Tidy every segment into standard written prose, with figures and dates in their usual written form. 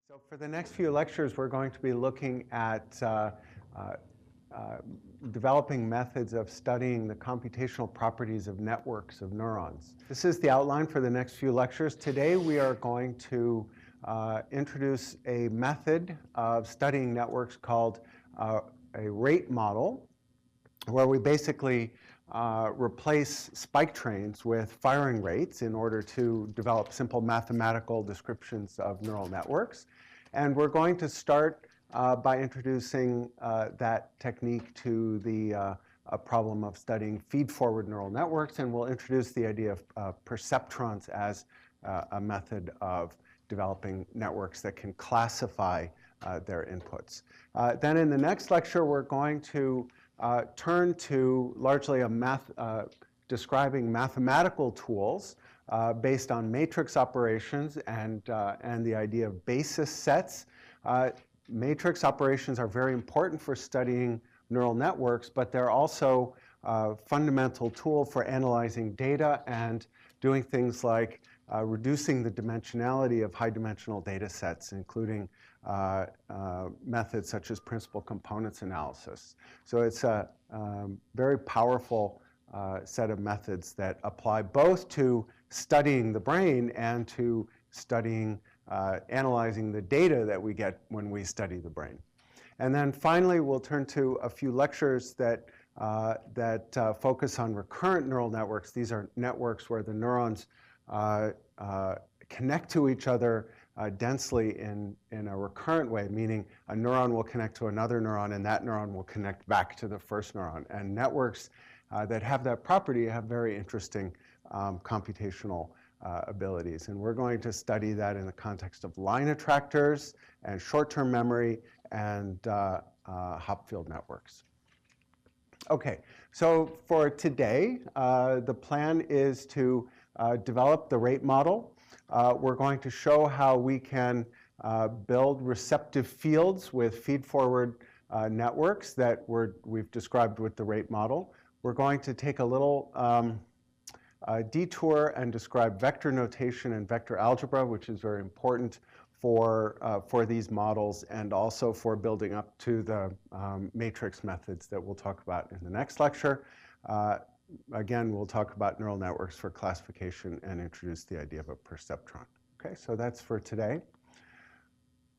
So for the next few lectures, we're going to be looking at developing methods of studying the computational properties of networks of neurons. This is the outline for the next few lectures. Today we are going to introduce a method of studying networks called a rate model, where we basically replace spike trains with firing rates in order to develop simple mathematical descriptions of neural networks. And we're going to start by introducing that technique to the problem of studying feed-forward neural networks, and we'll introduce the idea of perceptrons as a method of developing networks that can classify their inputs. Then in the next lecture, we're going to turn to largely describing mathematical tools based on matrix operations and the idea of basis sets. Matrix operations are very important for studying neural networks, but they're also a fundamental tool for analyzing data and doing things like reducing the dimensionality of high-dimensional data sets, including methods such as principal components analysis. So it's a very powerful set of methods that apply both to studying the brain and to studying, analyzing the data that we get when we study the brain. And then finally, we'll turn to a few lectures that focus on recurrent neural networks. These are networks where the neurons connect to each other densely in a recurrent way, meaning a neuron will connect to another neuron and that neuron will connect back to the first neuron. And networks that have that property have very interesting computational abilities. And we're going to study that in the context of line attractors and short-term memory and Hopfield networks. Okay, so for today, the plan is to develop the rate model. We're going to show how we can build receptive fields with feed-forward networks that we've described with the rate model. We're going to take a little detour and describe vector notation and vector algebra, which is very important for these models and also for building up to the matrix methods that we'll talk about in the next lecture. Again, we'll talk about neural networks for classification and introduce the idea of a perceptron. Okay, so that's for today.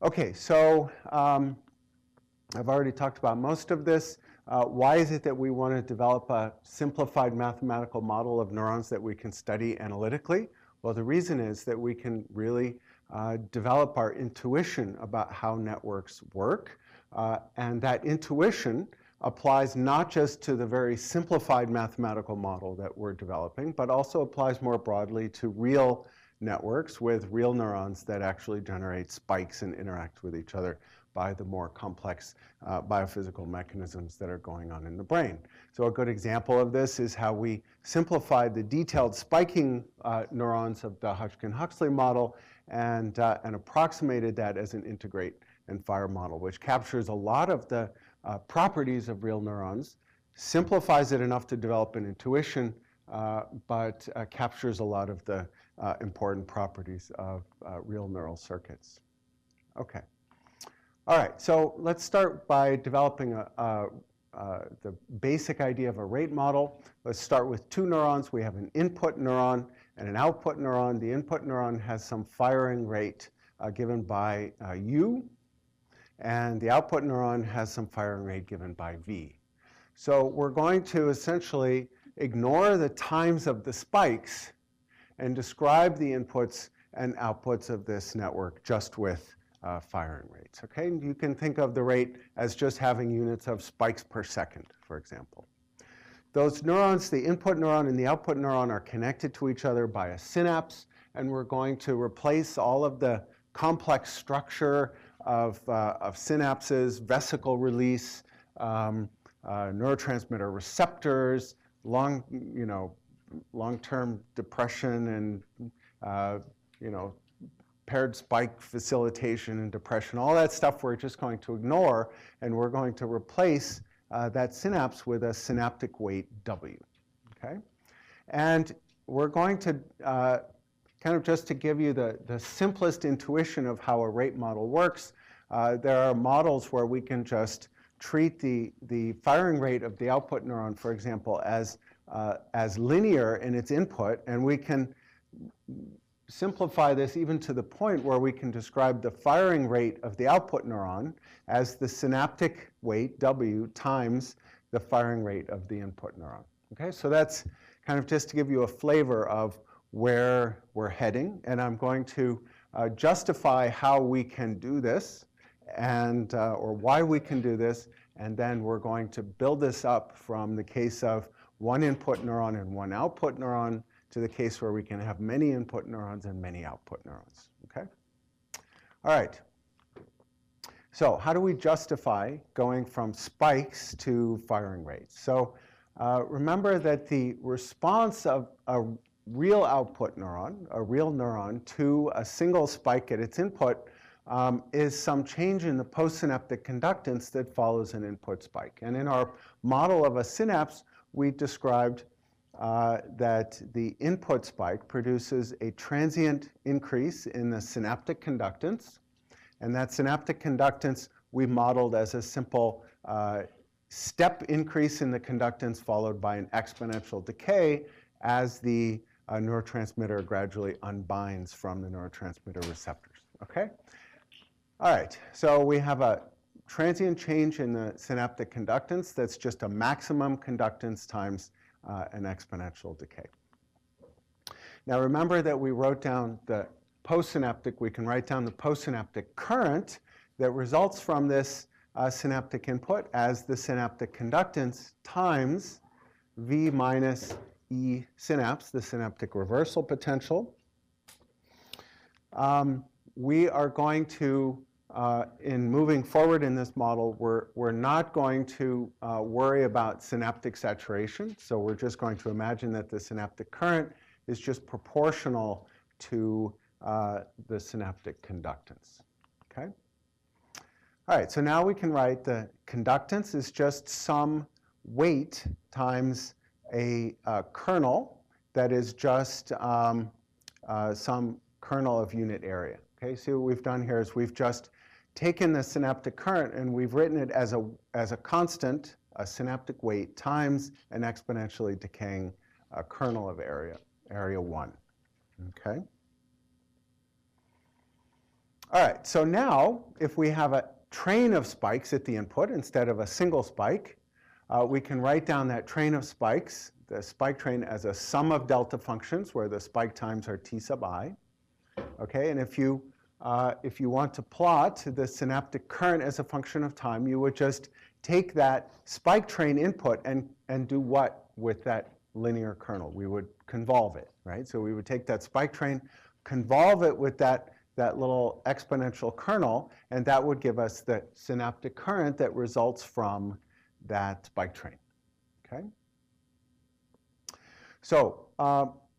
Okay, so I've already talked about most of this. Why is it that we want to develop a simplified mathematical model of neurons that we can study analytically? Well, the reason is that we can really develop our intuition about how networks work, and that intuition applies not just to the very simplified mathematical model that we're developing, but also applies more broadly to real networks with real neurons that actually generate spikes and interact with each other by the more complex biophysical mechanisms that are going on in the brain. So a good example of this is how we simplified the detailed spiking neurons of the Hodgkin-Huxley model and approximated that as an integrate and fire model, which captures a lot of the properties of real neurons, simplifies it enough to develop an intuition, but captures a lot of the important properties of real neural circuits. Okay. All right, so let's start by developing the basic idea of a rate model. Let's start with two neurons. We have an input neuron and an output neuron. The input neuron has some firing rate given by U, and the output neuron has some firing rate given by V. So we're going to essentially ignore the times of the spikes and describe the inputs and outputs of this network just with firing rates, okay? And you can think of the rate as just having units of spikes per second, for example. Those neurons, the input neuron and the output neuron, are connected to each other by a synapse, and we're going to replace all of the complex structure of synapses, vesicle release, neurotransmitter receptors, long-term depression and paired spike facilitation and depression, all that stuff we're just going to ignore, and we're going to replace that synapse with a synaptic weight W, okay? And we're going to kind of just to give you the simplest intuition of how a rate model works, there are models where we can just treat the firing rate of the output neuron, for example, as linear in its input, and we can simplify this even to the point where we can describe the firing rate of the output neuron as the synaptic weight, W, times the firing rate of the input neuron. Okay, so that's kind of just to give you a flavor of where we're heading, and I'm going to justify how we can do this, and or why we can do this, and then we're going to build this up from the case of one input neuron and one output neuron to the case where we can have many input neurons and many output neurons, okay? All right, so how do we justify going from spikes to firing rates? So remember that the response of a real output neuron, a real neuron, to a single spike at its input is some change in the postsynaptic conductance that follows an input spike. And in our model of a synapse, we described that the input spike produces a transient increase in the synaptic conductance. And that synaptic conductance we modeled as a simple step increase in the conductance followed by an exponential decay as the neurotransmitter gradually unbinds from the neurotransmitter receptors, okay? All right, so we have a transient change in the synaptic conductance that's just a maximum conductance times an exponential decay. Now remember that we wrote down the postsynaptic, we can write down the postsynaptic current that results from this synaptic input as the synaptic conductance times V minus E synapse, the synaptic reversal potential. We are going to, in moving forward in this model, we're not going to worry about synaptic saturation. So we're just going to imagine that the synaptic current is just proportional to the synaptic conductance, okay? All right, so now we can write the conductance is just some weight times a kernel that is just some kernel of unit area. Okay, so what we've done here is we've just taken the synaptic current and we've written it as a constant, a synaptic weight, times an exponentially decaying kernel of area 1. Okay? All right, so now if we have a train of spikes at the input instead of a single spike, we can write down that train of spikes, the spike train, as a sum of delta functions where the spike times are t sub I. Okay, and if you want to plot the synaptic current as a function of time, you would just take that spike train input and do what with that linear kernel? We would convolve it, right? So we would take that spike train, convolve it with that little exponential kernel, and that would give us the synaptic current that results from that spike train, okay? So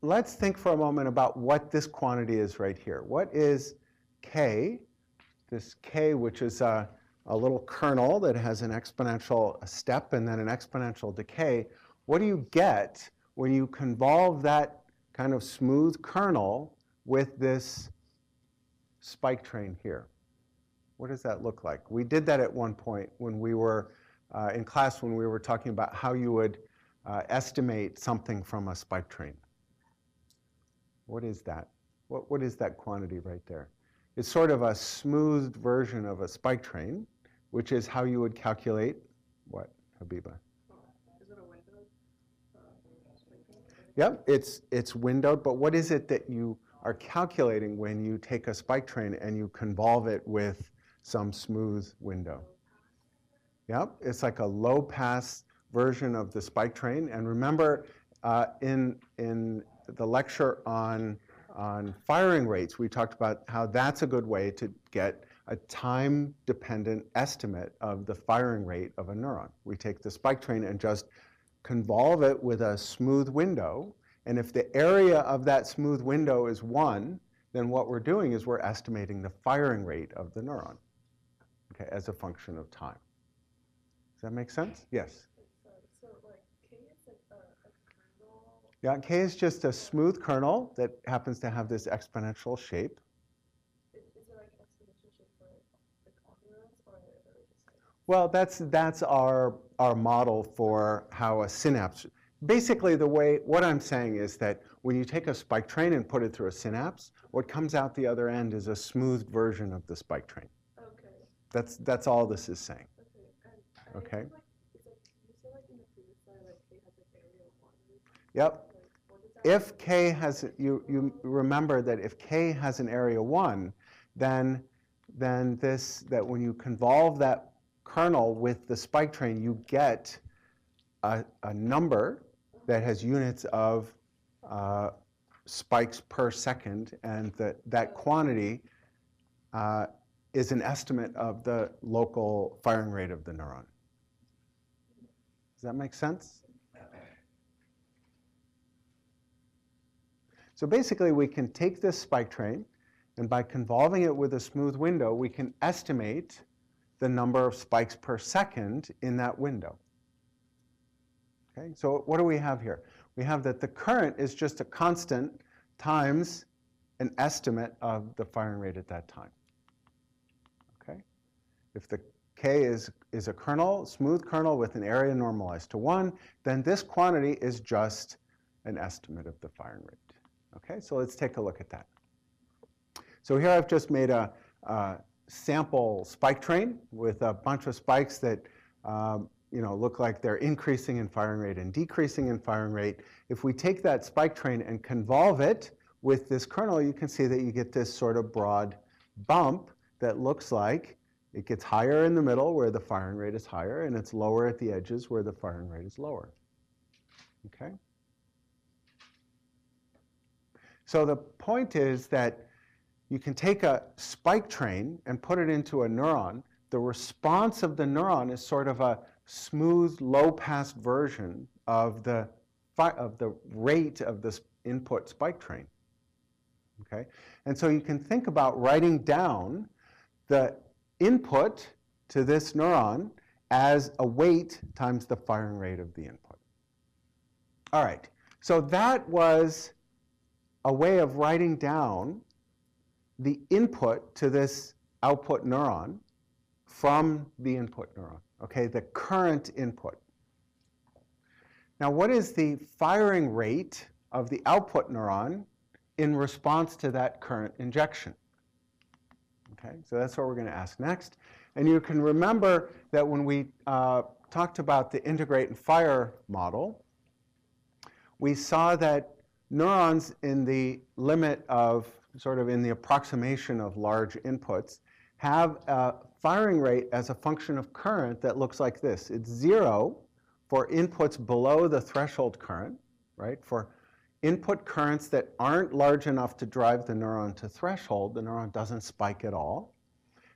let's think for a moment about what this quantity is right here. What is k, this k, which is a little kernel that has an exponential step and then an exponential decay? What do you get when you convolve that kind of smooth kernel with this spike train here? What does that look like? We did that at one point when we were in class, when we were talking about how you would estimate something from a spike train. What is that? What is that quantity right there? It's sort of a smoothed version of a spike train, which is how you would calculate what, Habiba? Is it a windowed spike train? Yep, it's windowed, but what is it that you are calculating when you take a spike train and you convolve it with some smooth window? Yep, it's like a low-pass version of the spike train. And remember, in the lecture on firing rates, we talked about how that's a good way to get a time-dependent estimate of the firing rate of a neuron. We take the spike train and just convolve it with a smooth window, and if the area of that smooth window is 1, then what we're doing is we're estimating the firing rate of the neuron, okay, as a function of time. Does that make sense? Yes? So like k is like a kernel Yeah, K is just a smooth kernel that happens to have this exponential shape. Is it like exponential shape for like all neurons, or are they just like? Well, that's our model for how a synapse. Basically, what I'm saying is that when you take a spike train and put it through a synapse, what comes out the other end is a smoothed version of the spike train. Okay. That's all this is saying. Okay. And Okay. it's like you said like in the previous slide like K has an area of 1. Yep. Like what does that If K has, you remember that if K has an area 1, then that when you convolve that kernel with the spike train, you get a number that has units of spikes per second, and that quantity is an estimate of the local firing rate of the neuron. Does that make sense? So basically, we can take this spike train, and by convolving it with a smooth window, we can estimate the number of spikes per second in that window. Okay, so what do we have here? We have that the current is just a constant times an estimate of the firing rate at that time. Okay, if the K is a kernel, smooth kernel with an area normalized to 1, then this quantity is just an estimate of the firing rate. Okay, so let's take a look at that. So here I've just made a sample spike train with a bunch of spikes that look like they're increasing in firing rate and decreasing in firing rate. If we take that spike train and convolve it with this kernel, you can see that you get this sort of broad bump that looks like it gets higher in the middle where the firing rate is higher, and it's lower at the edges where the firing rate is lower. Okay? So the point is that you can take a spike train and put it into a neuron. The response of the neuron is sort of a smooth, low-pass version of the rate of this input spike train. Okay? And so you can think about writing down the input to this neuron as a weight times the firing rate of the input. All right, so that was a way of writing down the input to this output neuron from the input neuron, okay, the current input. Now, what is the firing rate of the output neuron in response to that current injection? Okay, so that's what we're going to ask next. And you can remember that when we talked about the integrate and fire model, we saw that neurons in the limit of, sort of in the approximation of large inputs, have a firing rate as a function of current that looks like this. It's 0 for inputs below the threshold current, right? For input currents that aren't large enough to drive the neuron to threshold, the neuron doesn't spike at all.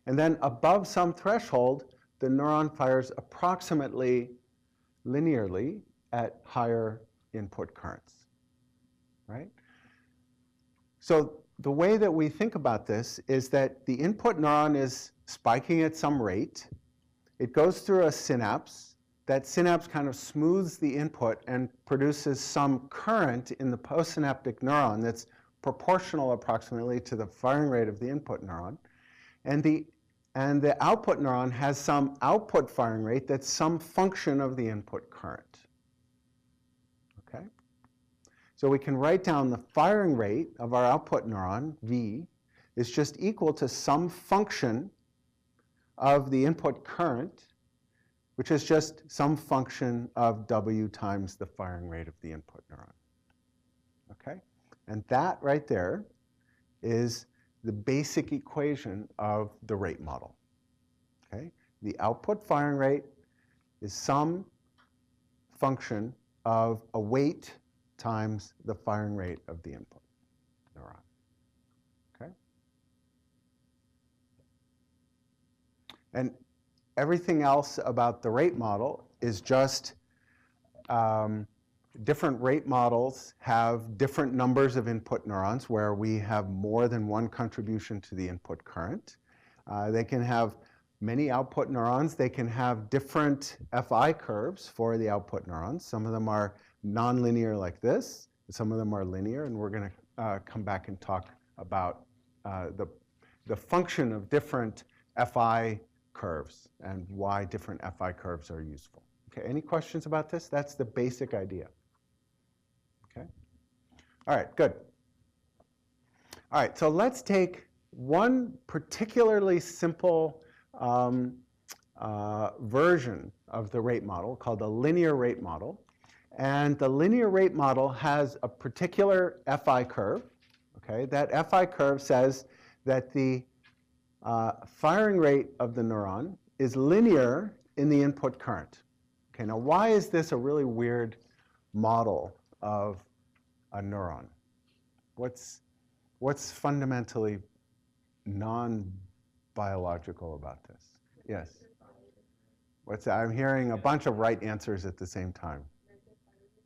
And then above some threshold, the neuron fires approximately linearly at higher input currents. Right? So the way that we think about this is that the input neuron is spiking at some rate. It goes through a synapse. That synapse kind of smooths the input and produces some current in the postsynaptic neuron that's proportional approximately to the firing rate of the input neuron. And the output neuron has some output firing rate that's some function of the input current. Okay? So we can write down the firing rate of our output neuron, V, is just equal to some function of the input current, which is just some function of W times the firing rate of the input neuron. Okay? And that right there is the basic equation of the rate model. Okay? The output firing rate is some function of a weight times the firing rate of the input neuron. Okay? And everything else about the rate model is just different rate models have different numbers of input neurons where we have more than one contribution to the input current. They can have many output neurons. They can have different FI curves for the output neurons. Some of them are nonlinear like this, Some of them are linear, and we're going to come back and talk about the function of different FI curves and why different FI curves are useful. Okay, any questions about this? That's the basic idea. Okay. All right, good. All right, so let's take one particularly simple version of the rate model called the linear rate model. And the linear rate model has a particular FI curve. Okay, that FI curve says that the firing rate of the neuron is linear in the input current. Okay, now why is this a really weird model of a neuron? What's fundamentally non-biological about this? Yes. What's that? I'm hearing a bunch of right answers at the same time.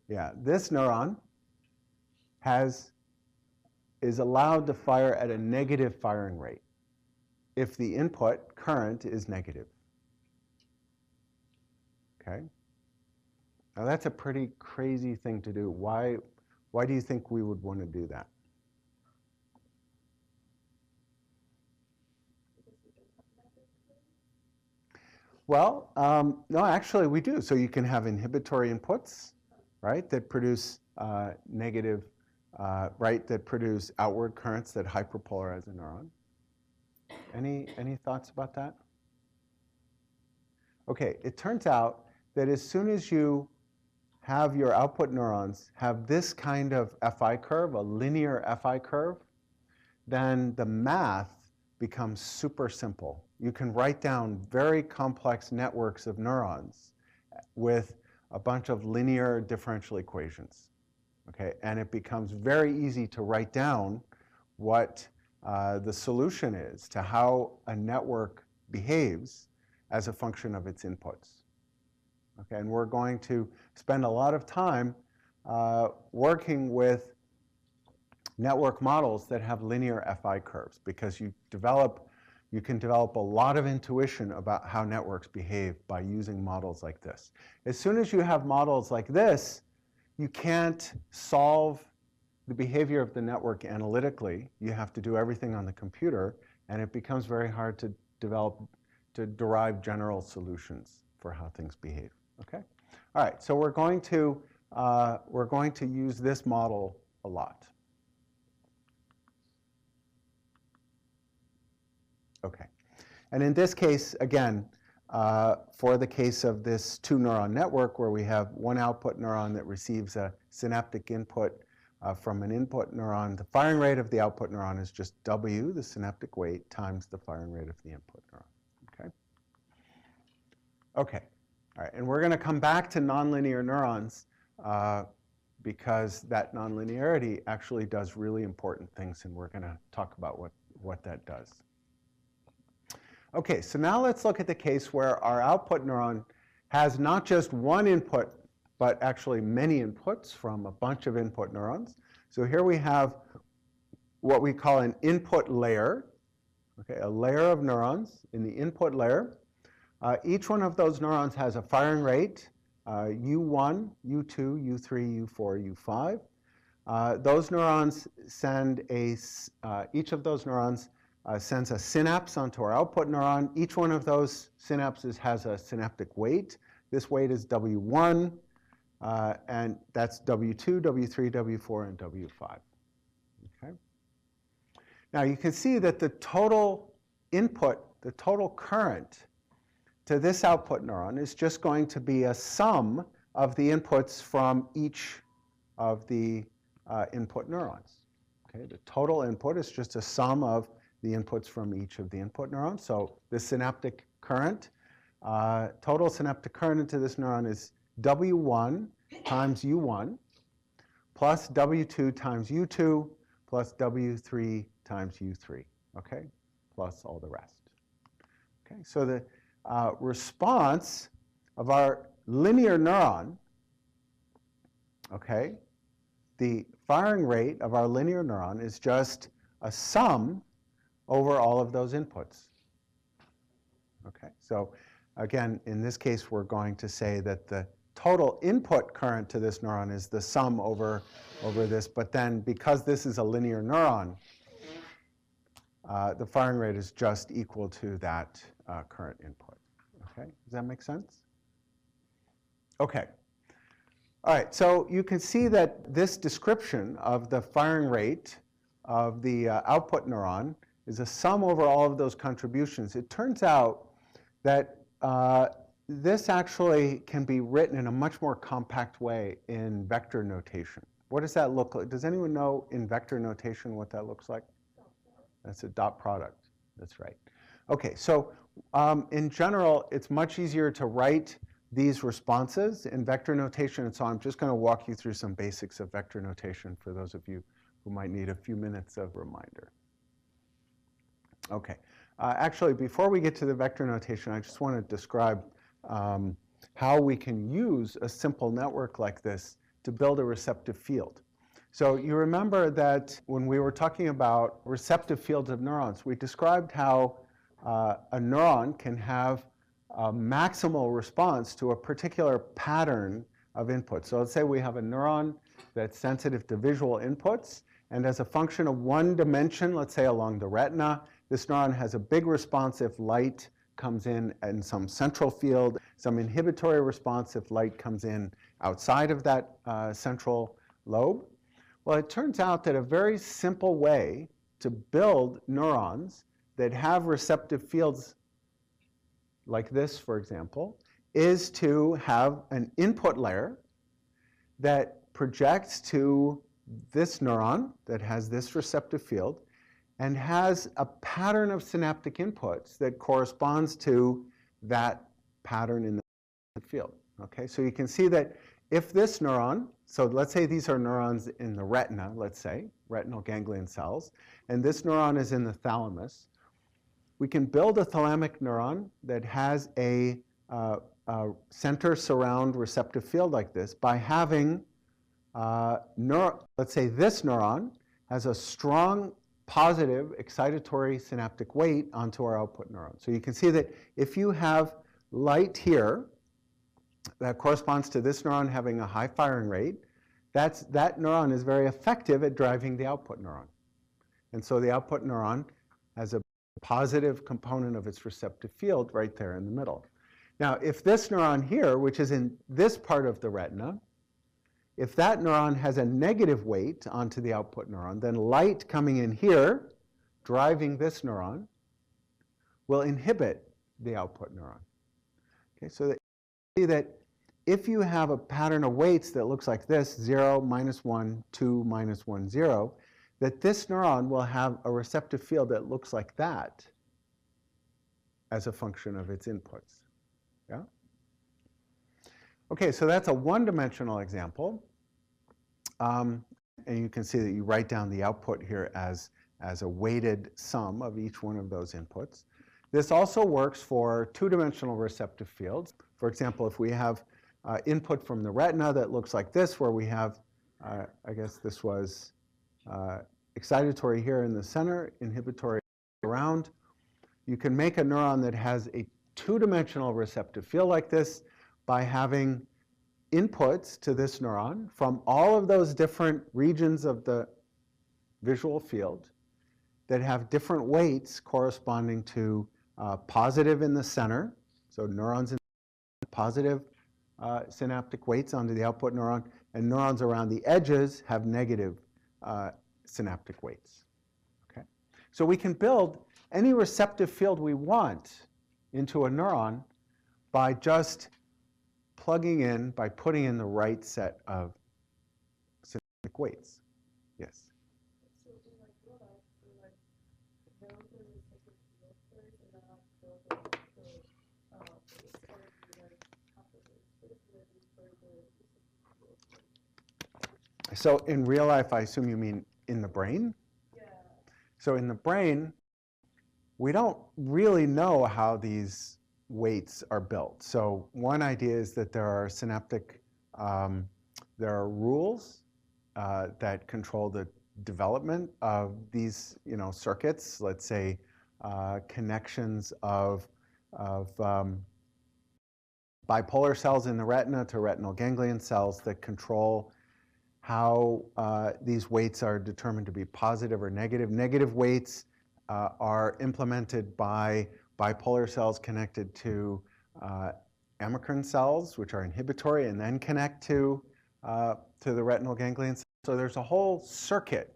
Yeah, this neuron is allowed to fire at a negative firing rate if the input current is negative. Okay? Now that's a pretty crazy thing to do. Why do you think we would want to do that? Well, no, actually we do. So you can have inhibitory inputs, right, that produce negative, right, that produce outward currents that hyperpolarize a neuron. Any thoughts about that? Okay, it turns out that as soon as you have your output neurons have this kind of FI curve, a linear FI curve, then the math becomes super simple. You can write down very complex networks of neurons with a bunch of linear differential equations. Okay, and it becomes very easy to write down what the solution is to how a network behaves as a function of its inputs. Okay, and we're going to spend a lot of time working with network models that have linear FI curves, because you can develop a lot of intuition about how networks behave by using models like this. As soon as you have models like this, you can't solve the behavior of the network analytically. You have to do everything on the computer, and it becomes very hard to derive general solutions for how things behave. Okay? All right, so we're going to use this model a lot. Okay, and in this case, again, for the case of this 2-neuron network where we have one output neuron that receives a synaptic input from an input neuron, the firing rate of the output neuron is just W, the synaptic weight, times the firing rate of the input neuron. Okay? Okay, all right, and we're going to come back to nonlinear neurons because that nonlinearity actually does really important things, and we're going to talk about what that does. Okay, so now let's look at the case where our output neuron has not just one input, but actually many inputs from a bunch of input neurons. So here we have what we call an input layer, okay, a layer of neurons in the input layer. Each one of those neurons has a firing rate, U1, U2, U3, U4, U5. Those neurons send each of those neurons sends a synapse onto our output neuron. Each one of those synapses has a synaptic weight. This weight is W1, and that's W2, W3, W4, and W5. Okay? Now you can see that the total input, the total current to this output neuron is just going to be a sum of the inputs from each of the input neurons. Okay? The total input is just a sum of the inputs from each of the input neurons. So the synaptic current, total synaptic current into this neuron is W1 times U1 plus W2 times U2 plus W3 times U3, okay, plus all the rest. Okay, so the response of our linear neuron, okay, the firing rate of our linear neuron is just a sum over all of those inputs. Okay, so again, in this case, we're going to say that the total input current to this neuron is the sum over this, but then because this is a linear neuron, the firing rate is just equal to that current input. Okay, does that make sense? Okay. All right, so you can see that this description of the firing rate of the output neuron is a sum over all of those contributions. It turns out that this actually can be written in a much more compact way in vector notation. What does that look like? Does anyone know in vector notation what that looks like? That's a dot product. That's right. Okay, so in general, it's much easier to write these responses in vector notation, and so I'm just going to walk you through some basics of vector notation for those of you who might need a few minutes of reminder. Okay, actually, before we get to the vector notation, I just want to describe how we can use a simple network like this to build a receptive field. So you remember that when we were talking about receptive fields of neurons, we described how a neuron can have a maximal response to a particular pattern of inputs. So let's say we have a neuron that's sensitive to visual inputs, and as a function of one dimension, let's say along the retina, this neuron has a big response if light comes in some central field, some inhibitory response if light comes in outside of that central lobe. Well, it turns out that a very simple way to build neurons that have receptive fields like this, for example, is to have an input layer that projects to this neuron that has this receptive field and has a pattern of synaptic inputs that corresponds to that pattern in the field. Okay, so you can see that if this neuron, so let's say these are neurons in the retina, let's say, retinal ganglion cells, and this neuron is in the thalamus, we can build a thalamic neuron that has a center surround receptive field like this by having, let's say this neuron has a strong positive excitatory synaptic weight onto our output neuron. So you can see that if you have light here, that corresponds to this neuron having a high firing rate, that neuron is very effective at driving the output neuron. And so the output neuron has a positive component of its receptive field right there in the middle. Now, if this neuron here, which is in this part of the retina, if that neuron has a negative weight onto the output neuron, then light coming in here, driving this neuron, will inhibit the output neuron. Okay, so that you see that if you have a pattern of weights that looks like this, 0, -1, 2, -1, 0, that this neuron will have a receptive field that looks like that as a function of its inputs. Yeah? Okay, so that's a one-dimensional example. And you can see that you write down the output here as a weighted sum of each one of those inputs. This also works for two-dimensional receptive fields. For example, if we have input from the retina that looks like this, where we have, I guess this was excitatory here in the center, inhibitory around, you can make a neuron that has a two-dimensional receptive field like this by having inputs to this neuron from all of those different regions of the visual field that have different weights corresponding to positive in the center, so neurons in positive synaptic weights onto the output neuron, and neurons around the edges have negative synaptic weights. Okay? So we can build any receptive field we want into a neuron by just plugging in, by putting in the right set of synaptic weights. Yes? So in like real life, we like build the receptive field first and then I'll build the So in real life, I assume you mean in the brain? Yeah. So in the brain, we don't really know how these weights are built. So one idea is that there are synaptic, there are rules that control the development of these, circuits. Let's say bipolar cells in the retina to retinal ganglion cells that control how these weights are determined to be positive or negative. Negative weights are implemented by bipolar cells connected to amacrine cells, which are inhibitory, and then connect to the retinal ganglion cells. So there's a whole circuit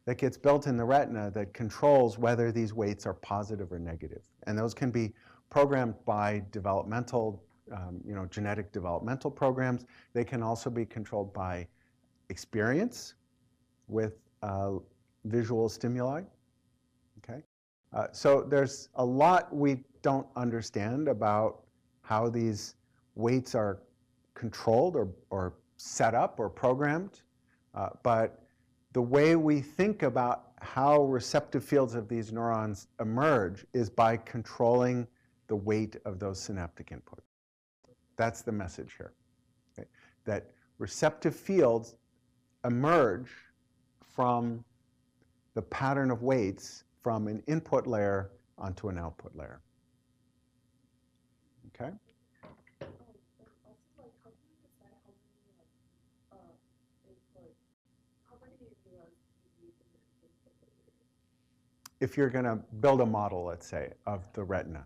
that gets built in the retina that controls whether these weights are positive or negative. And those can be programmed by developmental, genetic developmental programs. They can also be controlled by experience with visual stimuli. Okay, so there's a lot we don't understand about how these weights are controlled or set up or programmed, but the way we think about how receptive fields of these neurons emerge is by controlling the weight of those synaptic inputs. That's the message here, okay? That receptive fields emerge from the pattern of weights from an input layer onto an output layer. Okay? If you're going to build a model, let's say, of the retina.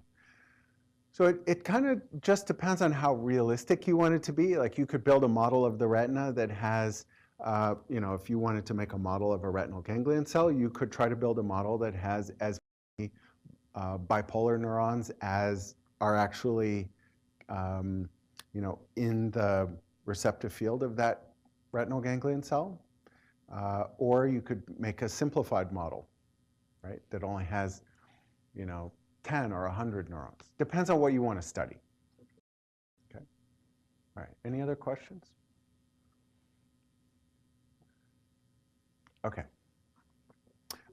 So it kind of just depends on how realistic you want it to be. Like you could build a model of the retina that has, if you wanted to make a model of a retinal ganglion cell, you could try to build a model that has as many bipolar neurons as are actually, in the receptive field of that retinal ganglion cell. Or you could make a simplified model, right, that only has, 10 or 100 neurons. Depends on what you want to study. Okay. All right. Any other questions? Okay.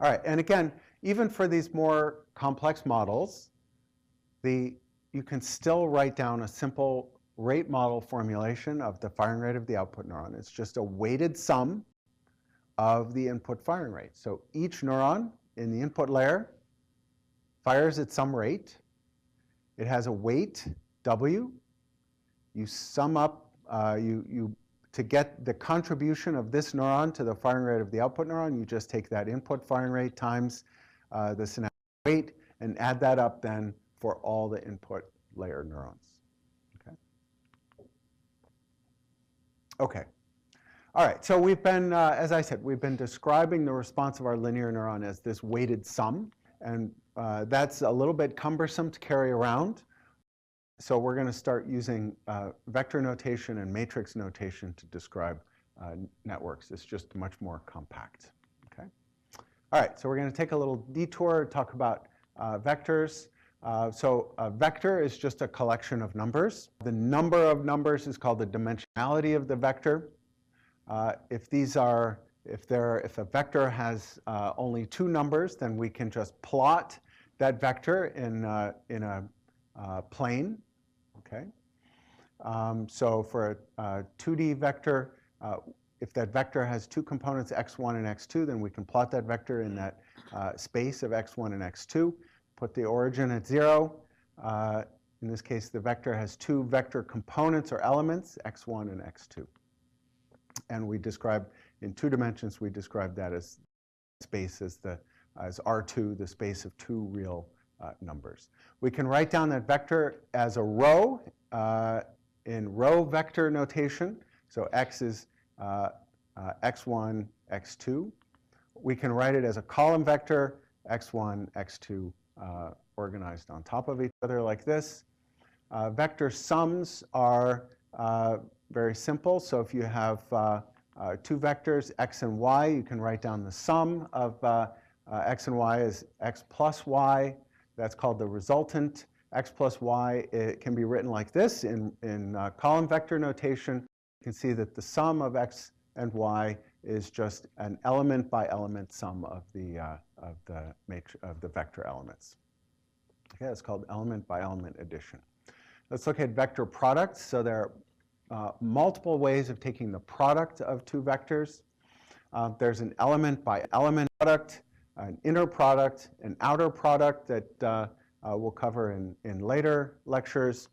All right. And again, even for these more complex models, you can still write down a simple rate model formulation of the firing rate of the output neuron. It's just a weighted sum of the input firing rate. So each neuron in the input layer fires at some rate. It has a weight, W. You sum up, to get the contribution of this neuron to the firing rate of the output neuron, you just take that input firing rate times the synaptic weight and add that up then for all the input layer neurons. Okay. Okay. All right, so we've been, as I said, we've been describing the response of our linear neuron as this weighted sum, and that's a little bit cumbersome to carry around. So we're going to start using vector notation and matrix notation to describe networks. It's just much more compact. Okay. All right, so we're going to take a little detour, talk about vectors. So a vector is just a collection of numbers. The number of numbers is called the dimensionality of the vector. If a vector has only two numbers, then we can just plot that vector in a plane. Okay. So for a 2D vector, if that vector has two components, x1 and x2, then we can plot that vector in that space of x1 and x2. Put the origin at 0. In this case, the vector has two vector components or elements, x1 and x2. And we describe, in 2 dimensions, we describe that as space as R2, the space of two real numbers. We can write down that vector as a row in row vector notation. So x is x1, x2. We can write it as a column vector, x1, x2, organized on top of each other like this. Vector sums are very simple. So if you have two vectors, x and y, you can write down the sum of x and y as x plus y. That's called the resultant. X plus y, it can be written like this in column vector notation. You can see that the sum of x and y is just an element by element sum of the vector elements. Okay, that's called element by element addition. Let's look at vector products. So there are multiple ways of taking the product of two vectors. There's an element by element product, an inner product, an outer product that we'll cover in later lectures.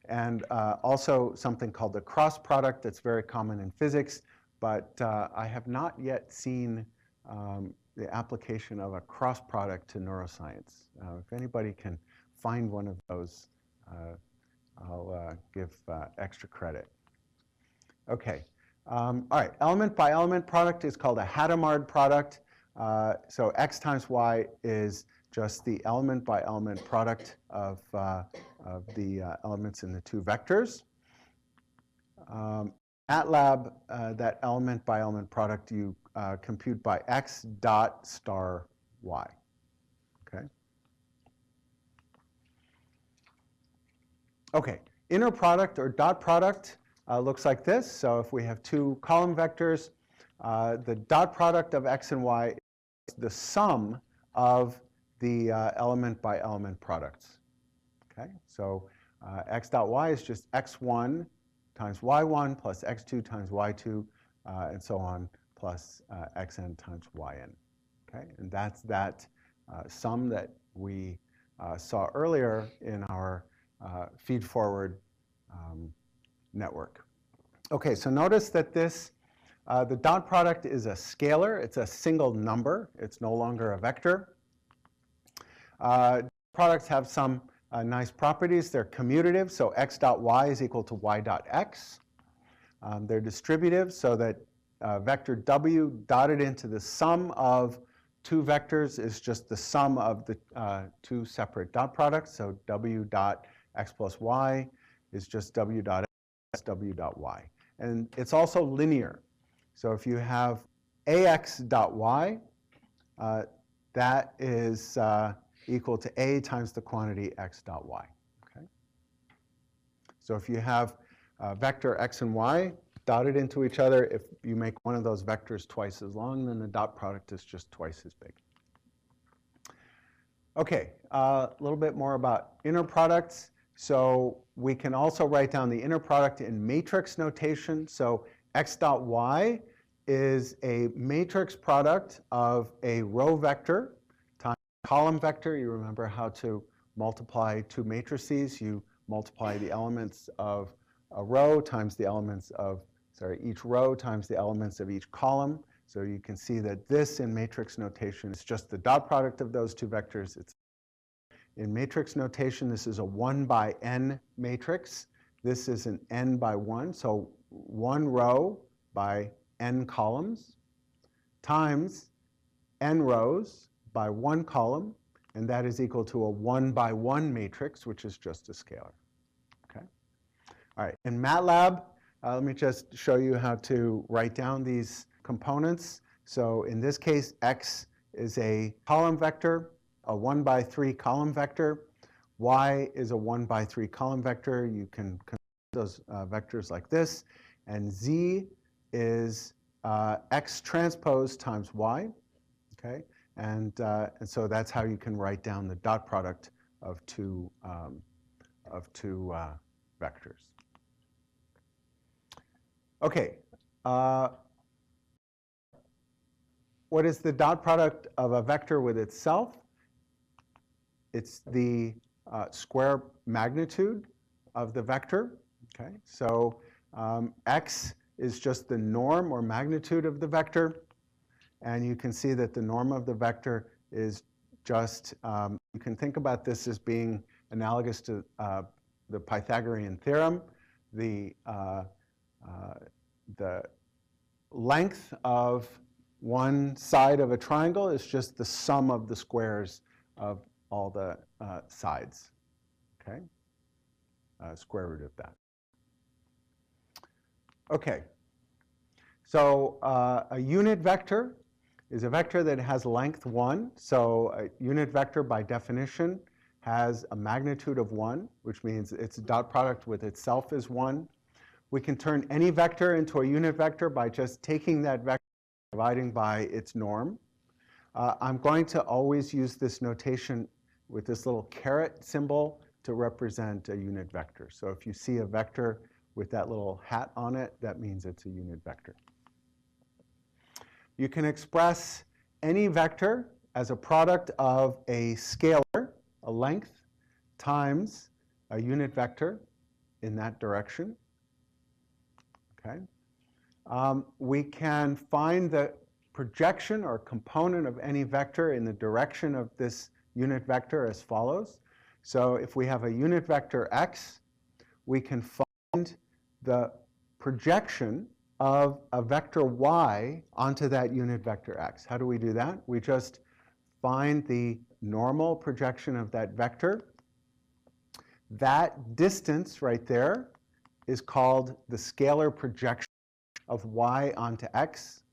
and also something called the cross product that's very common in physics, but I have not yet seen the application of a cross product to neuroscience. If anybody can find one of those, I'll give extra credit. Okay, all right, element by element product is called a Hadamard product. So x times y is just the element by element product of the elements in the two vectors. MATLAB, that element by element product you compute by x dot star y. Okay. Okay, inner product or dot product looks like this. So if we have two column vectors, the dot product of x and y is the sum of the element by element products. Okay, so x dot y is just x1 times y1 plus x2 times y2 and so on plus xn times yn. Okay, and that's that sum that we saw earlier in our feed-forward network. Okay, so notice that this, the dot product is a scalar. It's a single number. It's no longer a vector. Products have some nice properties. They're commutative, so x dot y is equal to y dot x. They're distributive, so that vector w dotted into the sum of two vectors is just the sum of the two separate dot products. So w dot x plus y is just w dot x, w dot y. And it's also linear. So if you have ax dot y, that is equal to a times the quantity x dot y. Okay? So if you have vector x and y dotted into each other, if you make one of those vectors twice as long, then the dot product is just twice as big. Okay, a little bit more about inner products. So we can also write down the inner product in matrix notation. So x dot y is a matrix product of a row vector times a column vector. You remember how to multiply two matrices. You multiply the elements of a row times the elements of, each row times the elements of each column. So you can see that this in matrix notation is just the dot product of those two vectors. It's in matrix notation, this is a 1 by n matrix. This is an n by 1, so one row by n columns times n rows by one column, and that is equal to a 1 by 1 matrix, which is just a scalar. Okay. All right, in MATLAB, let me just show you how to write down these components. So in this case, x is a column vector, a 1 by 3 column vector. Y is a 1 by 3 column vector. You can convert those vectors like this. And z is x transpose times y. Okay, and so that's how you can write down the dot product of two vectors. Okay, what is the dot product of a vector with itself? It's the square magnitude of the vector. Okay, so x is just the norm or magnitude of the vector, and you can see that the norm of the vector is just, you can think about this as being analogous to the Pythagorean theorem. The length of one side of a triangle is just the sum of the squares of all the sides, okay? Square root of that. Okay, so a unit vector is a vector that has length 1. So a unit vector, by definition, has a magnitude of 1, which means its dot product with itself is 1. We can turn any vector into a unit vector by just taking that vector and dividing by its norm. I'm going to always use this notation with this little caret symbol to represent a unit vector. So if you see a vector with that little hat on it, that means it's a unit vector. You can express any vector as a product of a scalar, a length, times a unit vector. in that direction. Okay. We can find the projection or component of any vector in the direction of this unit vector as follows. So if we have a unit vector x, we can find the projection of a vector y onto that unit vector x. How do we do that? We just find the normal projection of that vector. That distance right there is called the scalar projection of y onto x.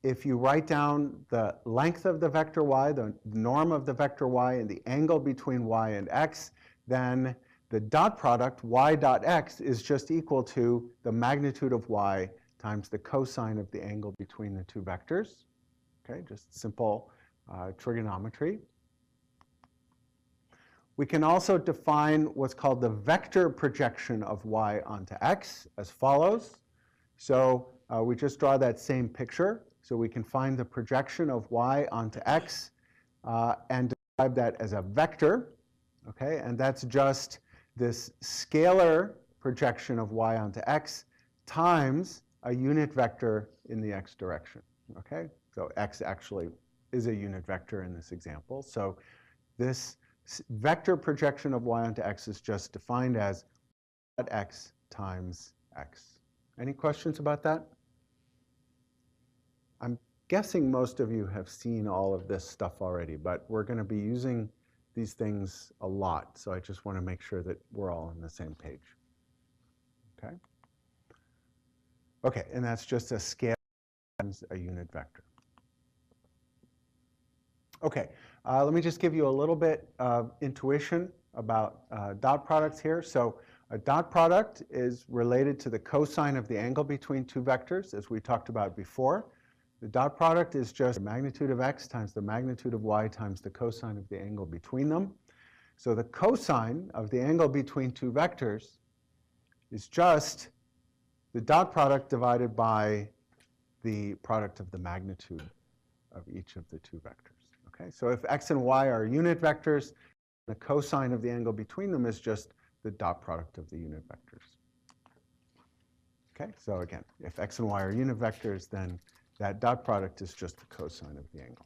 If you write down the length of the vector y, the norm of the vector y, and the angle between y and x, then the dot product y dot x is just equal to the magnitude of y times the cosine of the angle between the two vectors. Okay, just simple trigonometry. We can also define what's called the vector projection of y onto x as follows. So we just draw that same picture. So we can find the projection of y onto x and describe that as a vector. Okay, and that's just this scalar projection of y onto x times a unit vector in the x direction. Okay, so x actually is a unit vector in this example. So this vector projection of y onto x is just defined as x times x. Any questions about that? I'm guessing most of you have seen all of this stuff already, but we're going to be using these things a lot, so I just want to make sure that we're all on the same page. Okay? Okay, and that's just a scale times a unit vector. Okay, let me just give you a little bit of intuition about dot products here. So a dot product is related to the cosine of the angle between two vectors, as we talked about before. The dot product is just the magnitude of x times the magnitude of y times the cosine of the angle between them. So the cosine of the angle between two vectors is just the dot product divided by the product of the magnitude of each of the two vectors. Okay, so if x and y are unit vectors, the cosine of the angle between them is just the dot product of the unit vectors. Okay, so again, if x and y are unit vectors, then that dot product is just the cosine of the angle.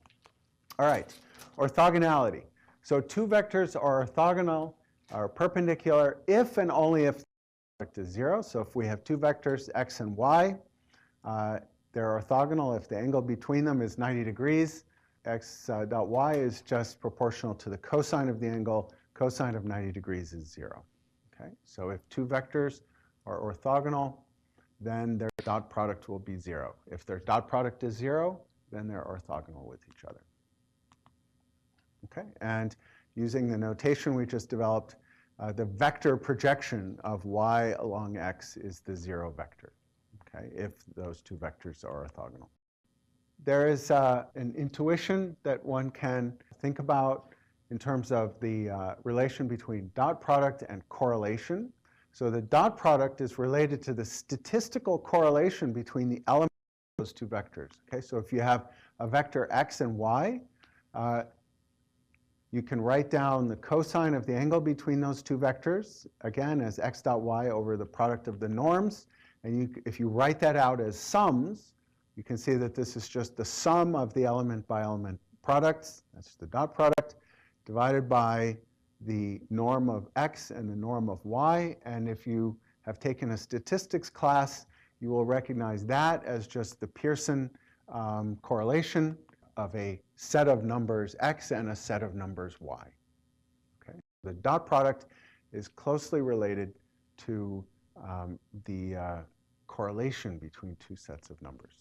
All right, orthogonality. So two vectors are orthogonal, are perpendicular, if and only if the product is 0. So if we have two vectors, x and y, they're orthogonal if the angle between them is 90 degrees. X dot y is just proportional to the cosine of the angle. Cosine of 90 degrees is 0. Okay, so if two vectors are orthogonal, then their dot product will be 0. If their dot product is 0, then they're orthogonal with each other. Okay, and using the notation we just developed, the vector projection of y along x is the 0 vector, okay, if those two vectors are orthogonal. There is an intuition that one can think about in terms of the relation between dot product and correlation. So the dot product is related to the statistical correlation between the elements of those two vectors. Okay, so if you have a vector x and y, you can write down the cosine of the angle between those two vectors, again, as x dot y over the product of the norms. And if you write that out as sums, you can see that this is just the sum of the element by element products, that's the dot product, divided by the norm of x and the norm of y. And if you have taken a statistics class, you will recognize that as just the Pearson correlation of a set of numbers x and a set of numbers y. Okay? The dot product is closely related to the correlation between two sets of numbers.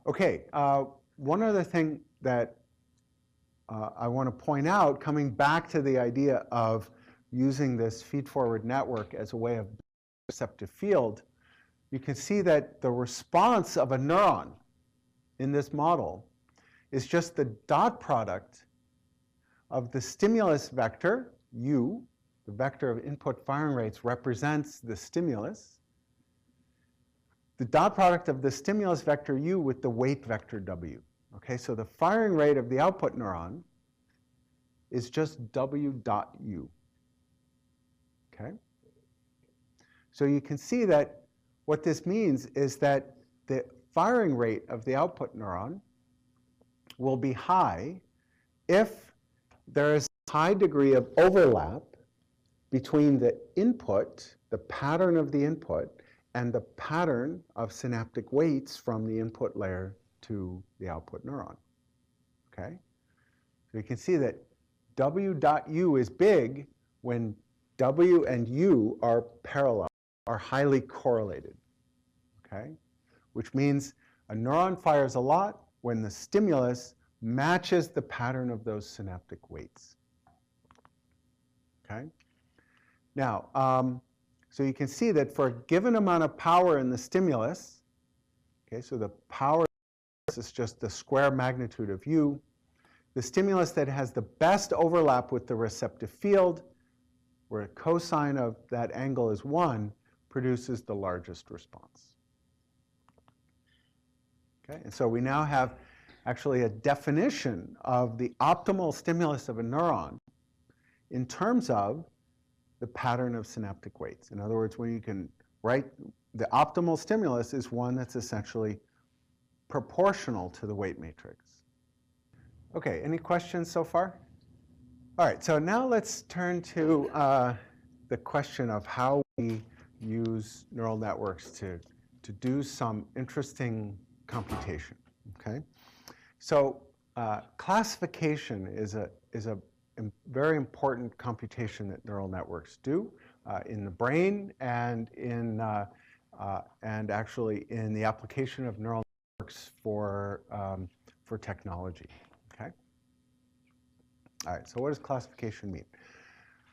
Okay, one other thing that I want to point out, coming back to the idea of using this feed-forward network as a way of building a receptive field, you can see that the response of a neuron in this model is just the dot product of the stimulus vector, u, the vector of input firing rates represents the stimulus, the dot product of the stimulus vector u with the weight vector w. Okay, so the firing rate of the output neuron is just W dot U. Okay? So you can see that what this means is that the firing rate of the output neuron will be high if there is a high degree of overlap between the input, the pattern of the input, and the pattern of synaptic weights from the input layer to the output neuron. Okay? So you can see that W dot U is big when W and U are parallel, are highly correlated. Okay? Which means a neuron fires a lot when the stimulus matches the pattern of those synaptic weights. Okay? Now, so you can see that for a given amount of power in the stimulus, okay, so the power is just the square magnitude of U, the stimulus that has the best overlap with the receptive field, where a cosine of that angle is 1, produces the largest response. Okay, and so we now have actually a definition of the optimal stimulus of a neuron in terms of the pattern of synaptic weights. In other words, when you can write the optimal stimulus is one that's essentially proportional to the weight matrix. Okay, any questions so far? All right, so now let's turn to the question of how we use neural networks to do some interesting computation. Okay, so classification is a very important computation that neural networks do in the brain and actually in the application of neural networks for technology. Okay. All right. So what does classification mean?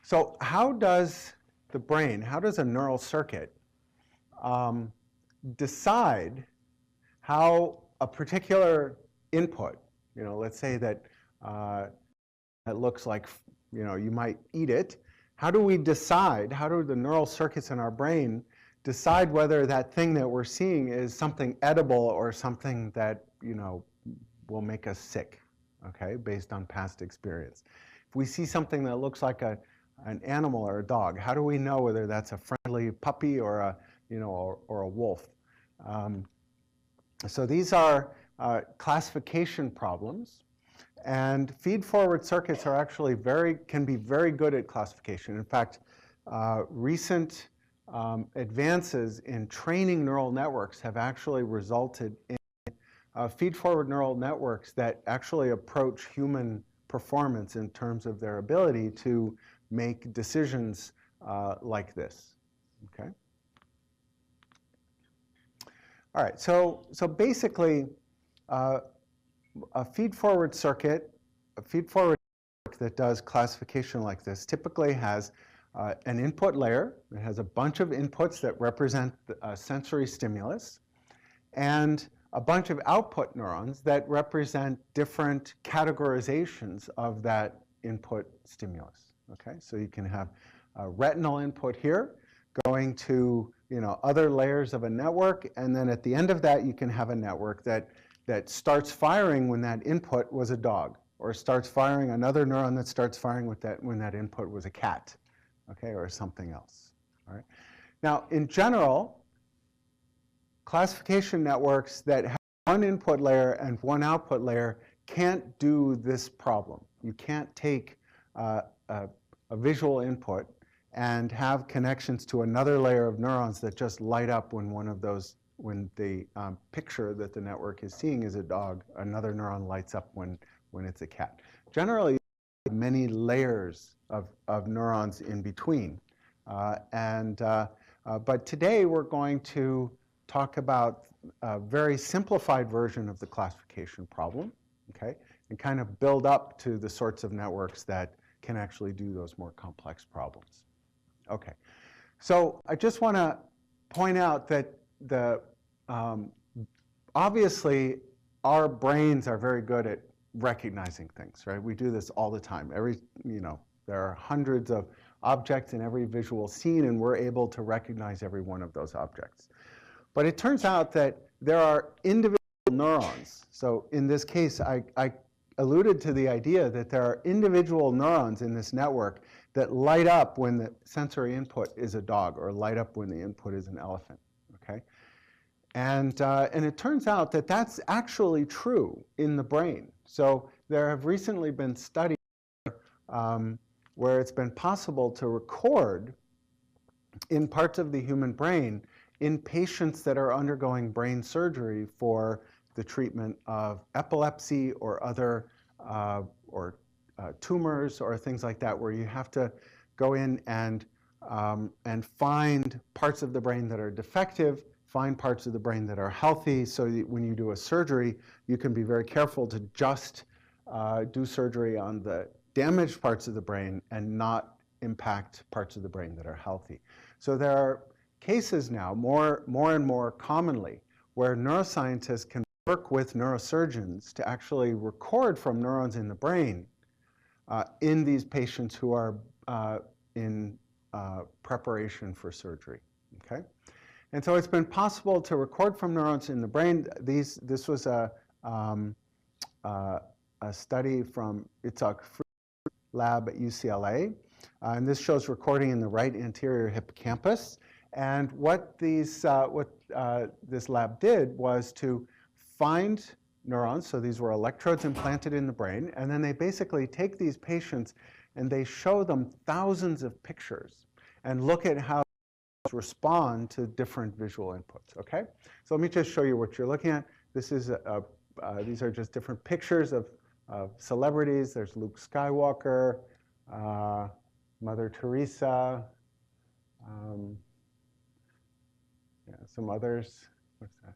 So how does the brain, how does a neural circuit decide how a particular input, let's say that it looks like, you might eat it. How do we decide, how do the neural circuits in our brain decide whether that thing that we're seeing is something edible or something that, will make us sick, okay, based on past experience? If we see something that looks like an animal or a dog, how do we know whether that's a friendly puppy or a, or a wolf? So these are classification problems. And feed-forward circuits are actually can be very good at classification. In fact, recent advances in training neural networks have actually resulted in feed-forward neural networks that actually approach human performance in terms of their ability to make decisions like this. Okay. All right. So basically, a feed-forward circuit that does classification like this typically has an input layer. It has a bunch of inputs that represent a sensory stimulus, and a bunch of output neurons that represent different categorizations of that input stimulus. Okay, so you can have a retinal input here going to other layers of a network, and then at the end of that you can have a network that starts firing when that input was a dog, or starts firing another neuron that starts firing when that input was a cat, okay, or something else. All right. Now, in general, classification networks that have one input layer and one output layer can't do this problem. You can't take a visual input and have connections to another layer of neurons that just light up when the picture that the network is seeing is a dog, another neuron lights up when it's a cat. Generally, many layers of neurons in between. But today we're going to talk about a very simplified version of the classification problem, okay, and kind of build up to the sorts of networks that can actually do those more complex problems. Okay, so I just want to point out that obviously our brains are very good at recognizing things, right? We do this all the time. There are hundreds of objects in every visual scene, and we're able to recognize every one of those objects. But it turns out that there are individual neurons. So in this case, I alluded to the idea that there are individual neurons in this network that light up when the sensory input is a dog or light up when the input is an elephant, okay? And it turns out that that's actually true in the brain. So there have recently been studies where it's been possible to record in parts of the human brain in patients that are undergoing brain surgery for the treatment of epilepsy or other tumors or things like that, where you have to go in and find parts of the brain that are defective, find parts of the brain that are healthy, so that when you do a surgery, you can be very careful to just do surgery on the damaged parts of the brain and not impact parts of the brain that are healthy. So there are cases now, more and more commonly, where neuroscientists can work with neurosurgeons to actually record from neurons in the brain in these patients who are in preparation for surgery, okay? And so it's been possible to record from neurons in the brain. This was a study from Itzhak lab at UCLA, and this shows recording in the right anterior hippocampus. And what this lab did was to find neurons, so these were electrodes implanted in the brain, and then they basically take these patients and they show them thousands of pictures and look at how they respond to different visual inputs, okay? So let me just show you what you're looking at. This is these are just different pictures of celebrities. There's Luke Skywalker, Mother Teresa, yeah, some others. What's that?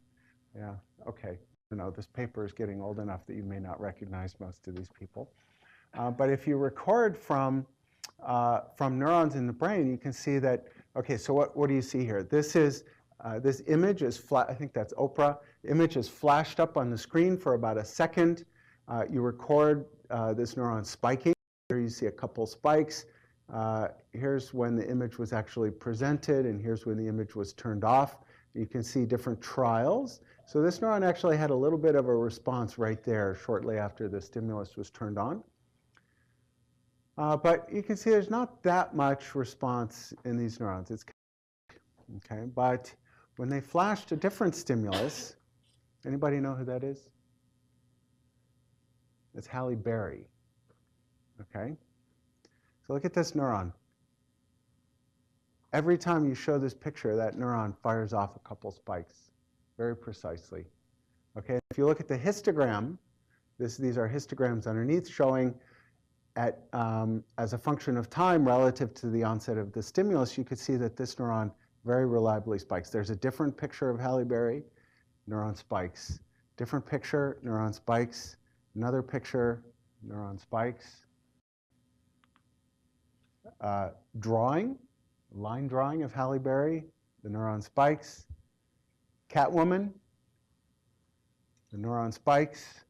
Yeah, okay. You know, this paper is getting old enough that you may not recognize most of these people. But if you record from neurons in the brain, you can see that, okay, so what do you see here? This image is I think that's Oprah. The image is flashed up on the screen for about a second. You record this neuron spiking. Here you see a couple spikes. Here's when the image was actually presented, and here's when the image was turned off. You can see different trials. So this neuron actually had a little bit of a response right there shortly after the stimulus was turned on. But you can see there's not that much response in these neurons. It's okay, but when they flashed a different stimulus, anybody know who that is? It's Halle Berry. Okay? So look at this neuron. Every time you show this picture, that neuron fires off a couple spikes, very precisely. Okay? If you look at the histogram, these are histograms underneath showing as a function of time relative to the onset of the stimulus, you could see that this neuron very reliably spikes. There's a different picture of Halle Berry, neuron spikes. Different picture, neuron spikes. Another picture, neuron spikes. Line drawing of Halle Berry, the neuron spikes. Catwoman, the neuron spikes.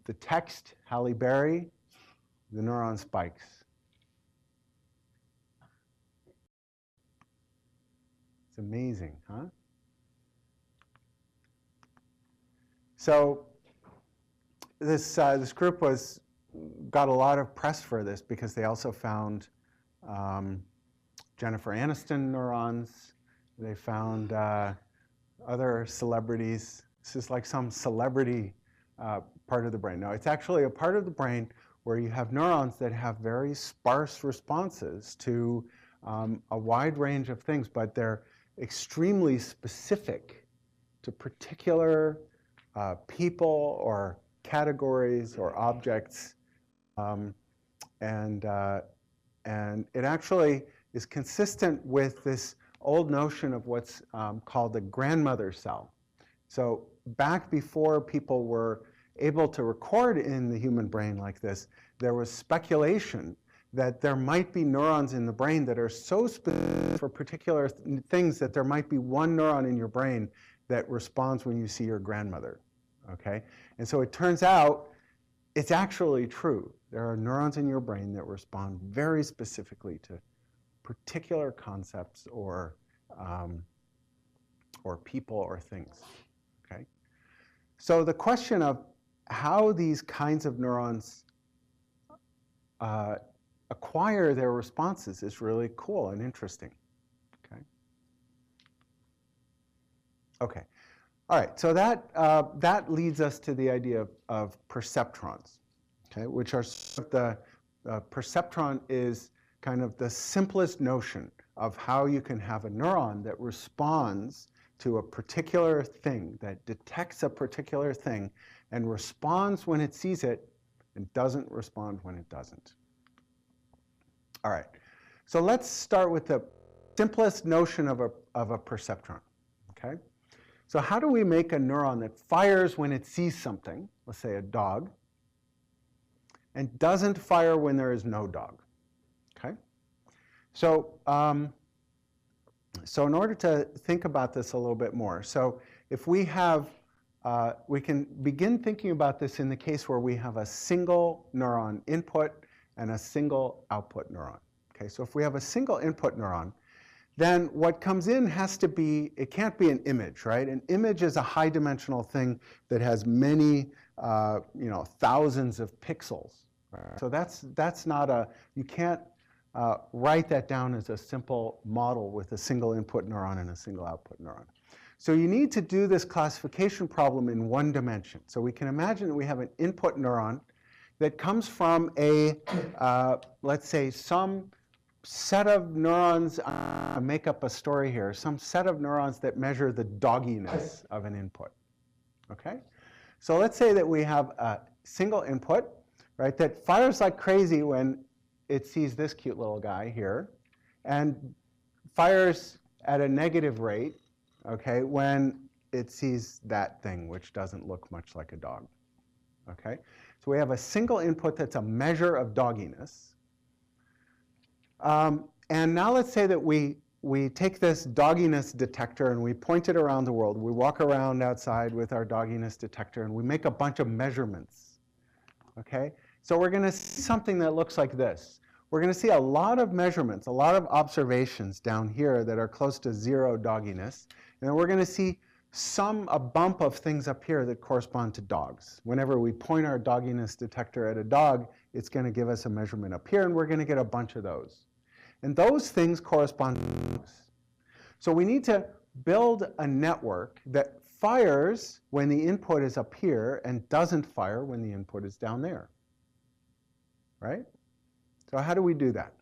The text, Halle Berry, the neuron spikes. It's amazing, huh? So this group got a lot of press for this because they also found Jennifer Aniston neurons. They found other celebrities. This is like some celebrity part of the brain. Now, it's actually a part of the brain where you have neurons that have very sparse responses to a wide range of things, but they're extremely specific to particular people or categories or objects. And it actually is consistent with this old notion of what's called the grandmother cell. So back before people were able to record in the human brain like this, there was speculation that there might be neurons in the brain that are so specific for particular things that there might be one neuron in your brain that responds when you see your grandmother, okay? And so it turns out it's actually true. There are neurons in your brain that respond very specifically to particular concepts or people or things, okay? So the question of how these kinds of neurons acquire their responses is really cool and interesting. Okay. All right, so that leads us to the idea of perceptrons, okay, which are sort of the perceptron is kind of the simplest notion of how you can have a neuron that responds to a particular thing, that detects a particular thing and responds when it sees it and doesn't respond when it doesn't. All right, so let's start with the simplest notion of a perceptron, okay? So how do we make a neuron that fires when it sees something, let's say a dog, and doesn't fire when there is no dog? Okay. So, so in order to think about this a little bit more, so if we have, we can begin thinking about this in the case where we have a single neuron input and a single output neuron. Okay, so if we have a single input neuron, then what comes in has to be, it can't be an image, right? An image is a high-dimensional thing that has many, thousands of pixels. Right? So that's not a, you can't write that down as a simple model with a single input neuron and a single output neuron. So you need to do this classification problem in one dimension. So we can imagine that we have an input neuron that comes from a, let's say, some set of neurons, make up a story here, some set of neurons that measure the dogginess of an input, okay? So let's say that we have a single input, right, that fires like crazy when it sees this cute little guy here, and fires at a negative rate, okay, when it sees that thing, which doesn't look much like a dog, okay? So we have a single input that's a measure of dogginess. And now let's say that we take this dogginess detector and we point it around the world. We walk around outside with our dogginess detector and we make a bunch of measurements, okay? So we're going to see something that looks like this. We're going to see a lot of measurements, a lot of observations down here that are close to zero dogginess. And then we're going to see a bump of things up here that correspond to dogs. Whenever we point our dogginess detector at a dog, it's going to give us a measurement up here, and we're going to get a bunch of those. And those things correspond to dogs. So we need to build a network that fires when the input is up here and doesn't fire when the input is down there. Right? So how do we do that?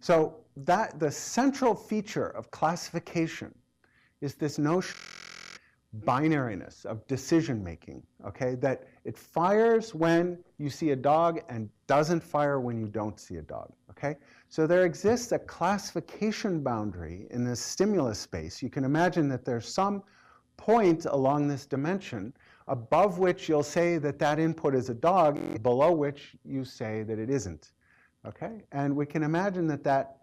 So the central feature of classification is this notion of binariness, of decision making, okay? That it fires when you see a dog and doesn't fire when you don't see a dog, okay? So there exists a classification boundary in this stimulus space. You can imagine that there's some point along this dimension above which you'll say that that input is a dog, below which you say that it isn't, okay? And we can imagine that that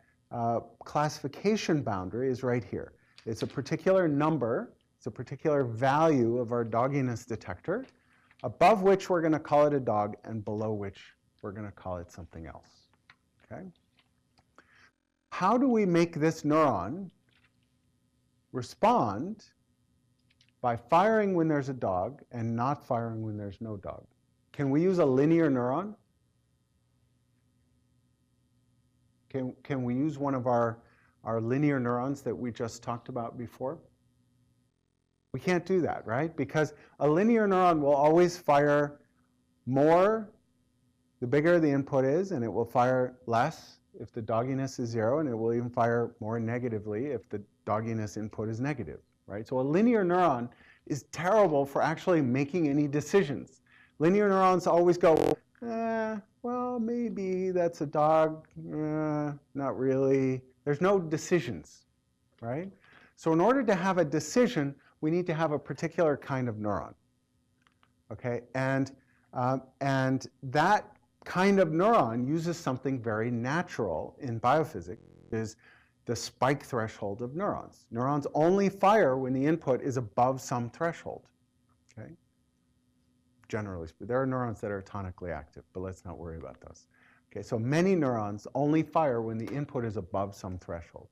classification boundary is right here. It's a particular number, it's a particular value of our dogginess detector, above which we're going to call it a dog, and below which we're going to call it something else, okay? How do we make this neuron respond by firing when there's a dog and not firing when there's no dog? Can we use a linear neuron? Can we use one of our linear neurons that we just talked about before? We can't do that, right? Because a linear neuron will always fire more the bigger the input is, and it will fire less if the dogginess is 0, and it will even fire more negatively if the dogginess input is negative, right? So a linear neuron is terrible for actually making any decisions. Linear neurons always go, well, maybe that's a dog, not really. There's no decisions, right? So in order to have a decision, we need to have a particular kind of neuron, okay? And that kind of neuron uses something very natural in biophysics, is the spike threshold of neurons. Neurons only fire when the input is above some threshold, okay? Generally speaking, there are neurons that are tonically active, but let's not worry about those. Okay, so many neurons only fire when the input is above some threshold.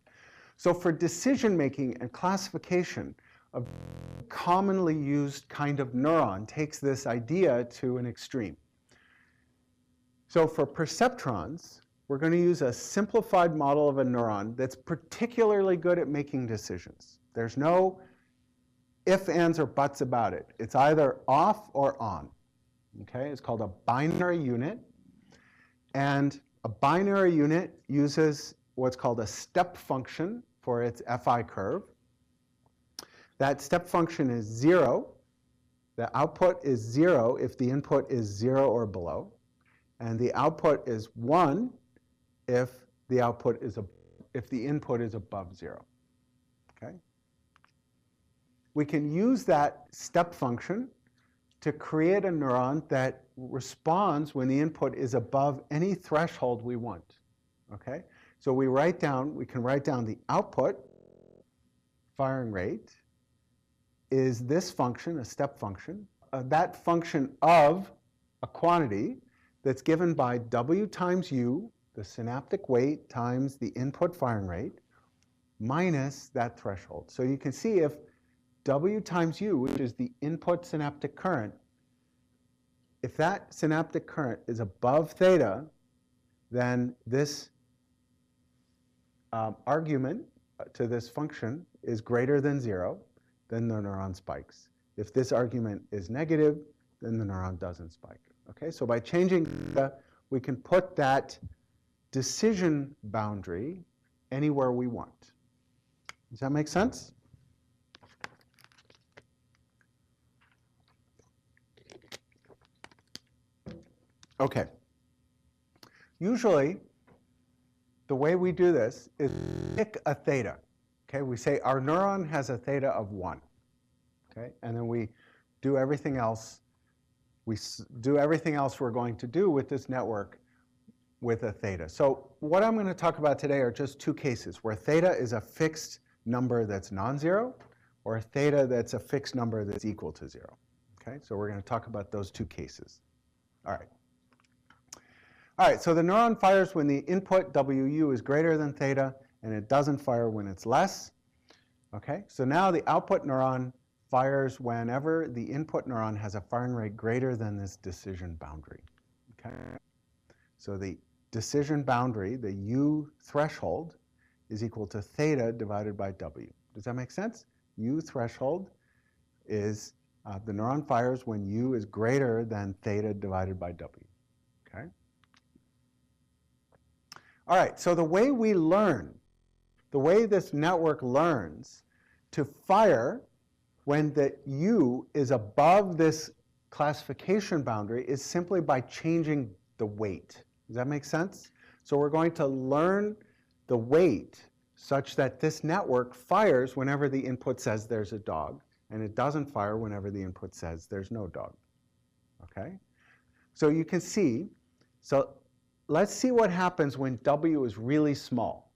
So for decision making and classification, a commonly used kind of neuron takes this idea to an extreme. So for perceptrons, we're going to use a simplified model of a neuron that's particularly good at making decisions. There's no ifs, ands, or buts about it. It's either off or on. Okay? It's called a binary unit. And a binary unit uses what's called a step function for its FI curve. That step function is 0. The output is 0 if the input is 0 or below. And the output is 1 if the input is above 0. Okay? We can use that step function to create a neuron that responds when the input is above any threshold we want. Okay? So we can write down the output firing rate is this function, a step function, that function of a quantity that's given by W times U, the synaptic weight, times the input firing rate, minus that threshold. So you can see if W times U, which is the input synaptic current, if that synaptic current is above theta, then this argument to this function is greater than 0, then the neuron spikes. If this argument is negative, then the neuron doesn't spike. Okay, so by changing theta, we can put that decision boundary anywhere we want. Does that make sense? Okay. Usually, the way we do this is pick a theta. Okay, we say our neuron has a theta of 1. Okay, and then we do everything else. We do everything else we're going to do with this network with a theta. So what I'm going to talk about today are just two cases where theta is a fixed number that's non-zero, or a theta that's a fixed number that's equal to 0. Okay, so we're going to talk about those two cases. All right. All right, so the neuron fires when the input WU is greater than theta, and it doesn't fire when it's less. Okay, so now the output neuron fires whenever the input neuron has a firing rate greater than this decision boundary. Okay, so the decision boundary, the U threshold, is equal to theta divided by W. Does that make sense? U threshold is the neuron fires when U is greater than theta divided by W. Okay. All right, so the way we learn, the way this network learns to fire when the U is above this classification boundary is simply by changing the weight. Does that make sense? So we're going to learn the weight such that this network fires whenever the input says there's a dog, and it doesn't fire whenever the input says there's no dog. Okay? So you can see, so let's see what happens when W is really small.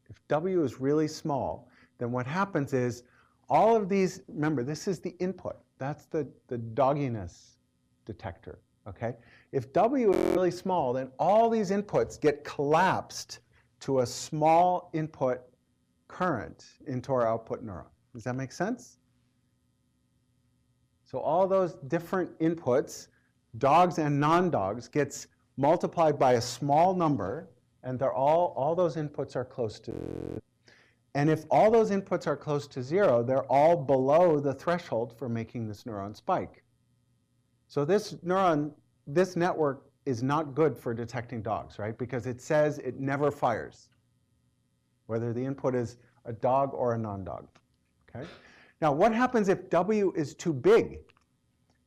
If W is really small, then what happens is all of these, remember, this is the input. That's the dogginess detector, okay? If W is really small, then all these inputs get collapsed to a small input current into our output neuron. Does that make sense? So all those different inputs, dogs and non-dogs, gets multiplied by a small number, and they're all those inputs are close to. And if all those inputs are close to 0, they're all below the threshold for making this neuron spike. So this neuron, this network is not good for detecting dogs, right? Because it says it never fires, whether the input is a dog or a non-dog. Okay? Now, what happens if W is too big?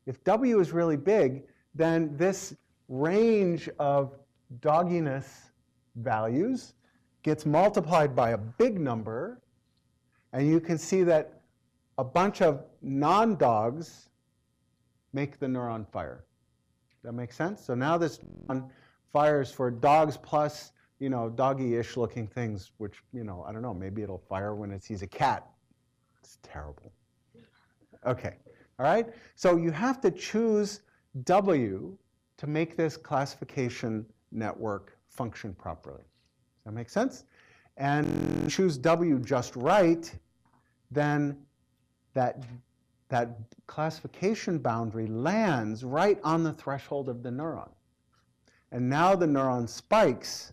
If W is really big, then this range of dogginess values gets multiplied by a big number, and you can see that a bunch of non-dogs make the neuron fire. Does that make sense? So now this neuron fires for dogs plus, doggy-ish looking things, which, I don't know, maybe it'll fire when it sees a cat. It's terrible. Okay, all right? So you have to choose W to make this classification network function properly. Does that make sense? And choose W just right, then that classification boundary lands right on the threshold of the neuron. And now the neuron spikes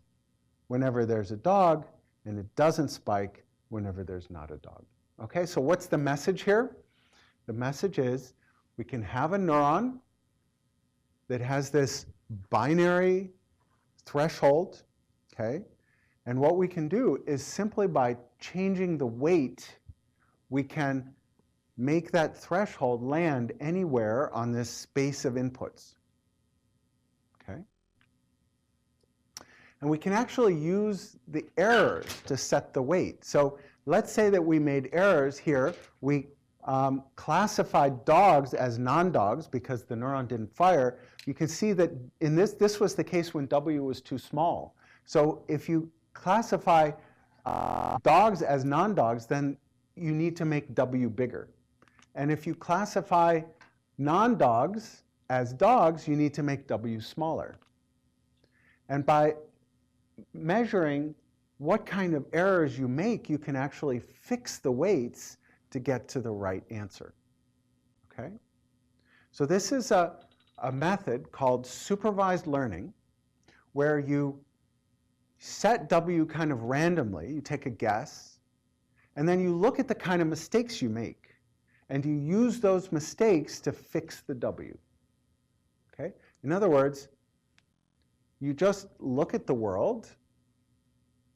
whenever there's a dog, and it doesn't spike whenever there's not a dog. Okay, so what's the message here? The message is we can have a neuron that has this binary threshold, okay? And what we can do is simply by changing the weight, we can make that threshold land anywhere on this space of inputs, okay? And we can actually use the errors to set the weight. So let's say that we made errors here. We classified dogs as non-dogs because the neuron didn't fire. You can see that in this was the case when W was too small. So if you classify dogs as non-dogs, then you need to make W bigger. And if you classify non-dogs as dogs, you need to make W smaller. And by measuring what kind of errors you make, you can actually fix the weights to get to the right answer. Okay? So this is a method called supervised learning, where you set W kind of randomly. You take a guess, and then you look at the kind of mistakes you make, and you use those mistakes to fix the W. Okay? In other words, you just look at the world,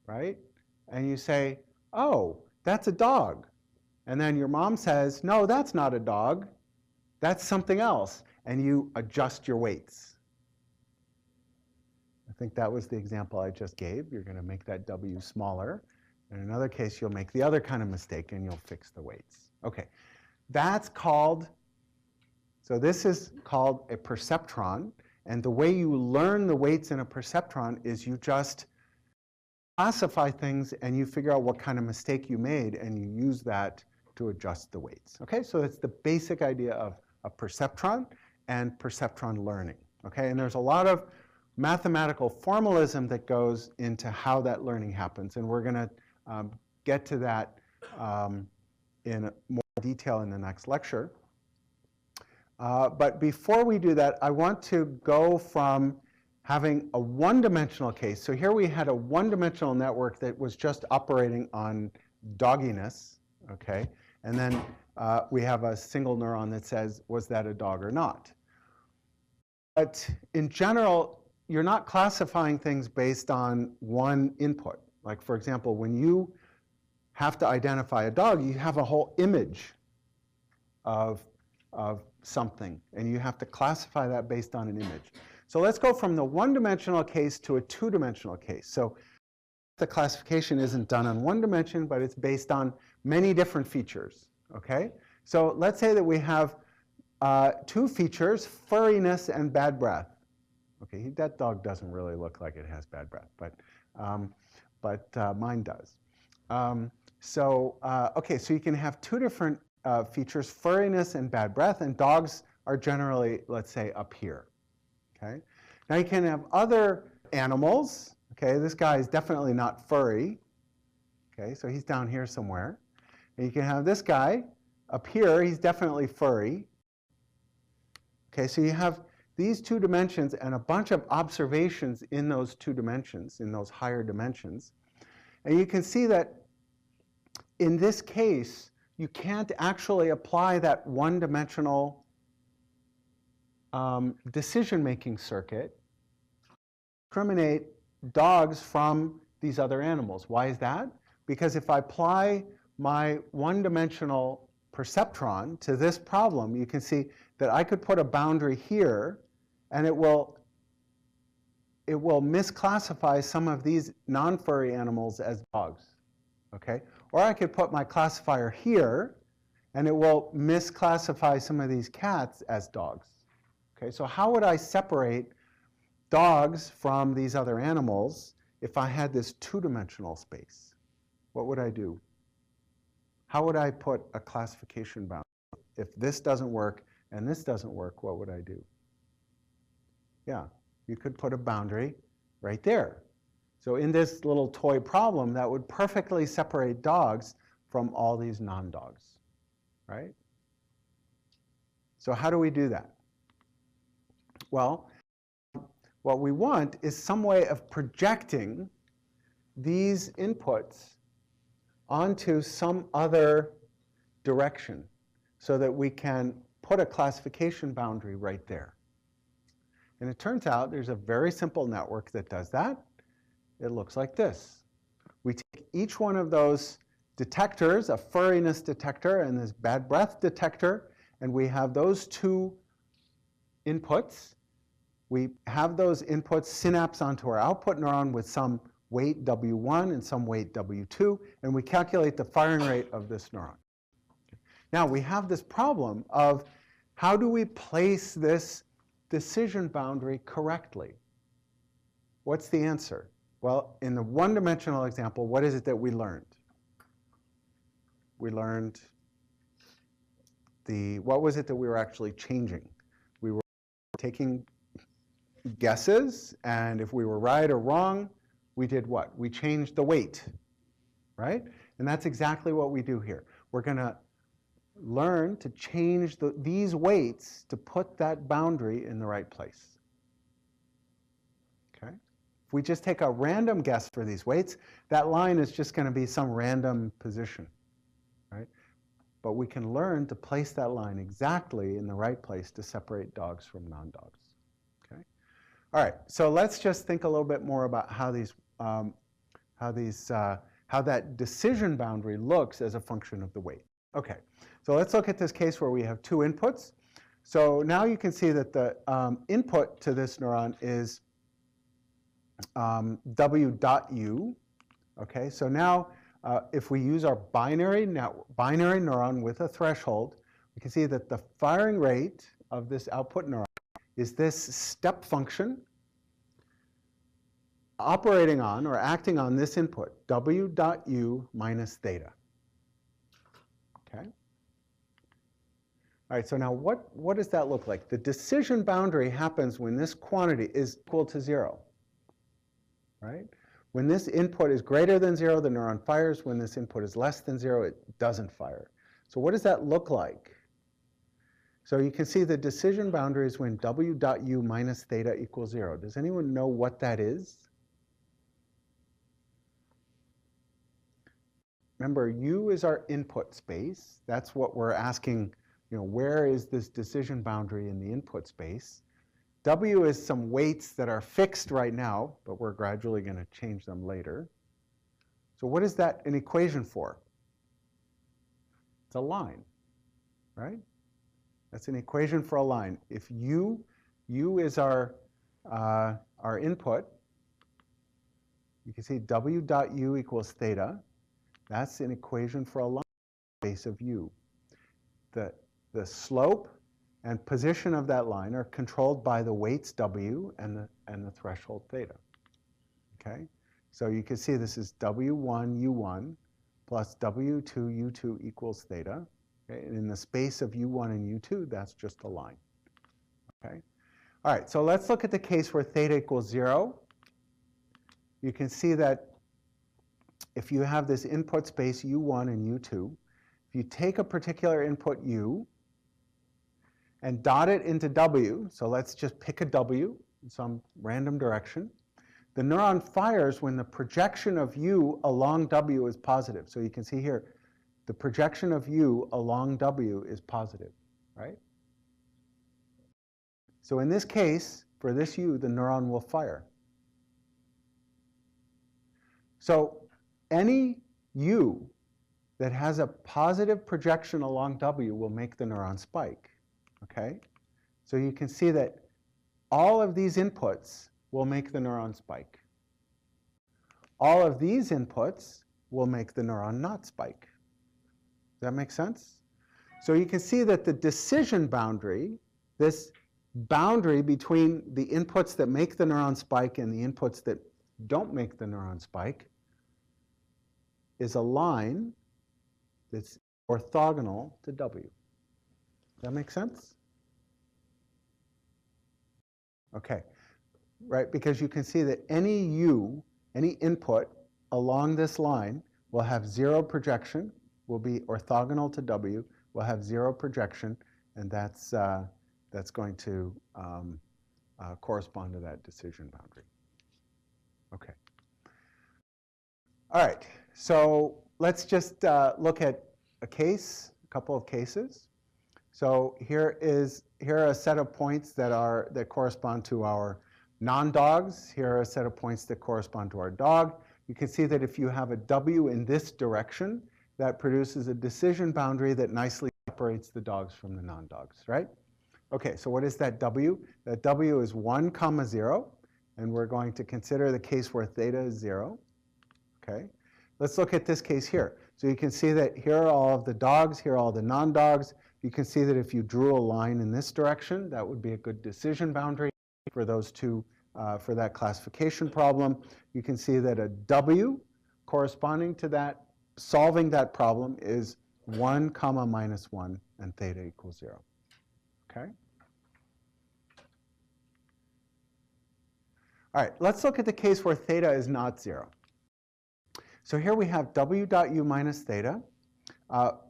right? And you say, oh, that's a dog. And then your mom says, no, that's not a dog. That's something else. And you adjust your weights. I think that was the example I just gave. You're going to make that W smaller. In another case, you'll make the other kind of mistake, and you'll fix the weights. Okay. That's called, so this is called a perceptron. And the way you learn the weights in a perceptron is you just classify things and you figure out what kind of mistake you made, and you use that to adjust the weights. Okay, so that's the basic idea of a perceptron and perceptron learning. Okay, and there's a lot of mathematical formalism that goes into how that learning happens, and we're going to get to that in more detail in the next lecture. But before we do that, I want to go from having a one-dimensional case. So here we had a one-dimensional network that was just operating on dogginess, okay? And then we have a single neuron that says, was that a dog or not? But in general, you're not classifying things based on one input. Like, for example, when you have to identify a dog, you have a whole image of something, and you have to classify that based on an image. So let's go from the one-dimensional case to a two-dimensional case. So the classification isn't done on one dimension, but it's based on many different features, okay? So let's say that we have two features, furriness and bad breath. Okay, that dog doesn't really look like it has bad breath, but mine does. Okay, so you can have two different features, furriness and bad breath, and dogs are generally, let's say, up here. Okay? Now you can have other animals. Okay, this guy is definitely not furry. Okay, so he's down here somewhere. And you can have this guy up here. He's definitely furry. Okay, so you have these two dimensions and a bunch of observations in those two dimensions, in those higher dimensions. And you can see that in this case, you can't actually apply that one-dimensional decision-making circuit to discriminate dogs from these other animals. Why is that? Because if I apply my one-dimensional perceptron to this problem, you can see that I could put a boundary here, and it will misclassify some of these non-furry animals as dogs. Okay? Or I could put my classifier here, and it will misclassify some of these cats as dogs. Okay, so how would I separate dogs from these other animals if I had this two-dimensional space? What would I do? How would I put a classification boundary? If this doesn't work and this doesn't work, what would I do? Yeah, you could put a boundary right there. So in this little toy problem, that would perfectly separate dogs from all these non-dogs. right? So how do we do that? Well, what we want is some way of projecting these inputs onto some other direction so that we can put a classification boundary right there. And it turns out there's a very simple network that does that. It looks like this. We take each one of those detectors, a furriness detector and this bad breath detector, and we have those two inputs. We have those inputs synapse onto our output neuron with some weight W1 and some weight W2, and we calculate the firing rate of this neuron. Now we have this problem of how do we place this decision boundary correctly? What's the answer? Well, in the one-dimensional example, what is it that we learned? We learned what was it that we were actually changing? We were taking guesses, and if we were right or wrong, we did what? We changed the weight, right? And that's exactly what we do here. We're going to learn to change these weights to put that boundary in the right place. Okay? If we just take a random guess for these weights, that line is just going to be some random position, right? But we can learn to place that line exactly in the right place to separate dogs from non-dogs. Okay? All right, so let's just think a little bit more about how that decision boundary looks as a function of the weight. Okay, so let's look at this case where we have two inputs. So now you can see that the input to this neuron is W.U. Okay, so now if we use our binary neuron with a threshold, we can see that the firing rate of this output neuron is this step function operating on or acting on this input, W.U minus theta. Okay? All right, so now what does that look like? The decision boundary happens when this quantity is equal to 0, right? When this input is greater than 0, the neuron fires. When this input is less than 0, it doesn't fire. So what does that look like? So you can see the decision boundary is when W.U minus theta equals 0. Does anyone know what that is? Remember, U is our input space. That's what we're asking, where is this decision boundary in the input space? W is some weights that are fixed right now, but we're gradually going to change them later. So what is that an equation for? It's a line, right? That's an equation for a line. If U is our input, you can see W.U equals theta. That's an equation for a line base of U. The slope and position of that line are controlled by the weights W and the threshold theta. Okay? So you can see this is W1 U1 plus W2 U2 equals theta. Okay? And in the space of U1 and U2, that's just a line. Okay? All right, so let's look at the case where theta equals 0. You can see that if you have this input space U1 and U2, if you take a particular input U and dot it into W, so let's just pick a W in some random direction, the neuron fires when the projection of U along W is positive. So you can see here, the projection of U along W is positive, right? So in this case, for this U, the neuron will fire. So any U that has a positive projection along W will make the neuron spike, okay? So you can see that all of these inputs will make the neuron spike. All of these inputs will make the neuron not spike. Does that make sense? So you can see that the decision boundary, this boundary between the inputs that make the neuron spike and the inputs that don't make the neuron spike, is a line that's orthogonal to W. Does that make sense? Okay, right, because you can see that any U, any input along this line will have 0 projection, will be orthogonal to W, will have 0 projection, and that's going to correspond to that decision boundary. Okay. All right, so let's just look at a couple of cases. So here are a set of points that correspond to our non-dogs. Here are a set of points that correspond to our dog. You can see that if you have a W in this direction, that produces a decision boundary that nicely separates the dogs from the non-dogs, right? Okay, so what is that W? That W is 1, 0, and we're going to consider the case where theta is 0. Okay, let's look at this case here. So you can see that here are all of the dogs, here are all the non-dogs. You can see that if you drew a line in this direction, that would be a good decision boundary for those two, for that classification problem. You can see that a W corresponding to that, solving that problem is 1, -1, and theta equals 0. Okay? All right, let's look at the case where theta is not 0. So here we have W dot U minus theta.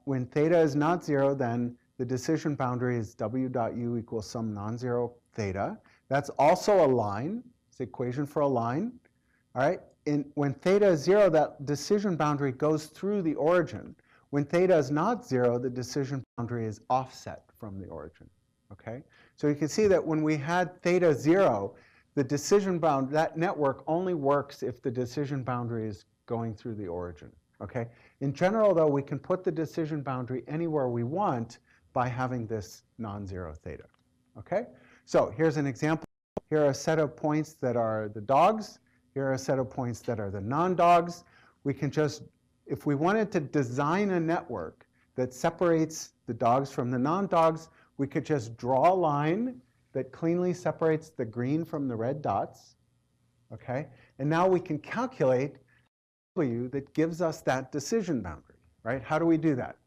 When theta is not 0, then the decision boundary is W dot U equals some non-zero theta. That's also a line. It's the equation for a line. All right. When theta is 0, that decision boundary goes through the origin. When theta is not 0, the decision boundary is offset from the origin. Okay. So you can see that when we had theta 0, the decision bound, that network only works if the decision boundary is going through the origin. Okay. In general, though, we can put the decision boundary anywhere we want by having this non-zero theta. Okay. So here's an example. Here are a set of points that are the dogs. Here are a set of points that are the non-dogs. We can just, if we wanted to design a network that separates the dogs from the non-dogs, we could just draw a line that cleanly separates the green from the red dots. Okay. And now we can calculate W that gives us that decision boundary, right? How do we do that?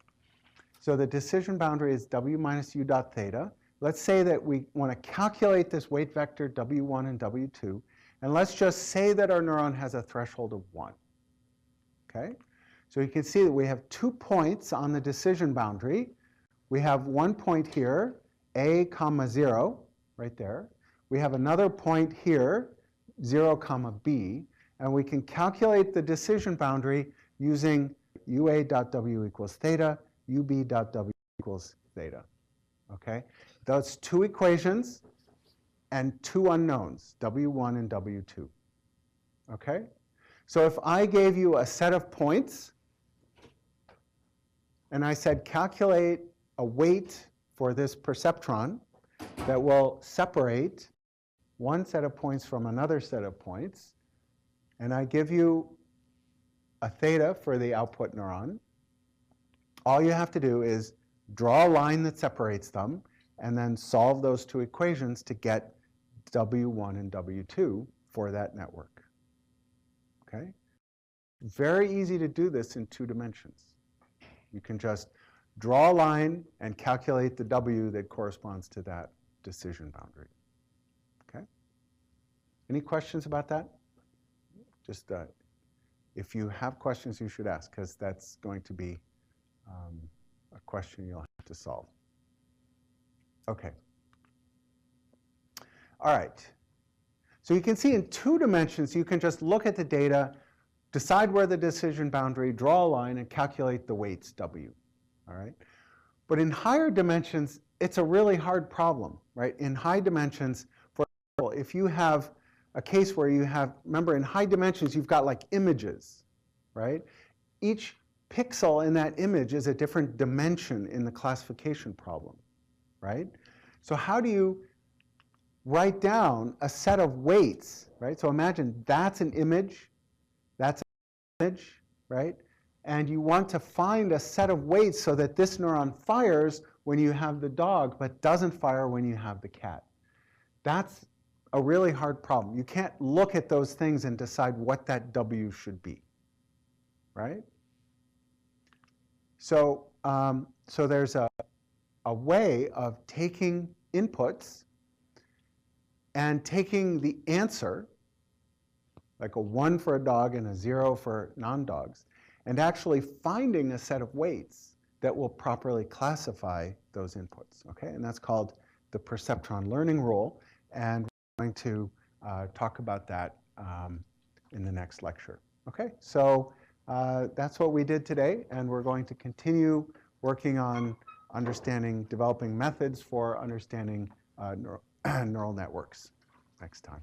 So the decision boundary is W minus U dot theta. Let's say that we want to calculate this weight vector W1 and W2, and let's just say that our neuron has a threshold of 1. Okay? So you can see that we have 2 points on the decision boundary. We have one point here, A, 0, right there. We have another point here, 0, B, and we can calculate the decision boundary using UA dot W equals theta, UB dot W equals theta. Okay? That's 2 equations and 2 unknowns, W1 and W2. Okay? So if I gave you a set of points and I said calculate a weight for this perceptron that will separate one set of points from another set of points, and I give you a theta for the output neuron, all you have to do is draw a line that separates them and then solve those 2 equations to get W1 and W2 for that network. Okay? Very easy to do this in 2 dimensions. You can just draw a line and calculate the W that corresponds to that decision boundary. Okay? Any questions about that? Just if you have questions, you should ask, because that's going to be a question you'll have to solve. Okay. All right. So you can see in 2 dimensions, you can just look at the data, decide where the decision boundary, draw a line, and calculate the weights W. All right. But in higher dimensions, it's a really hard problem, right? In high dimensions, for example, if you have a case where you have, remember, in high dimensions, you've got like images, right? Each pixel in that image is a different dimension in the classification problem, right? So how do you write down a set of weights, right? So imagine that's an image, that's an image, right? And you want to find a set of weights so that this neuron fires when you have the dog, but doesn't fire when you have the cat. That's a really hard problem. You can't look at those things and decide what that W should be, right? So, so there's a way of taking inputs and taking the answer, like a 1 for a dog and a 0 for non-dogs, and actually finding a set of weights that will properly classify those inputs, okay? And that's called the perceptron learning rule, and we're going to talk about that in the next lecture, okay? So that's what we did today, and we're going to continue working on developing methods for understanding neural networks next time.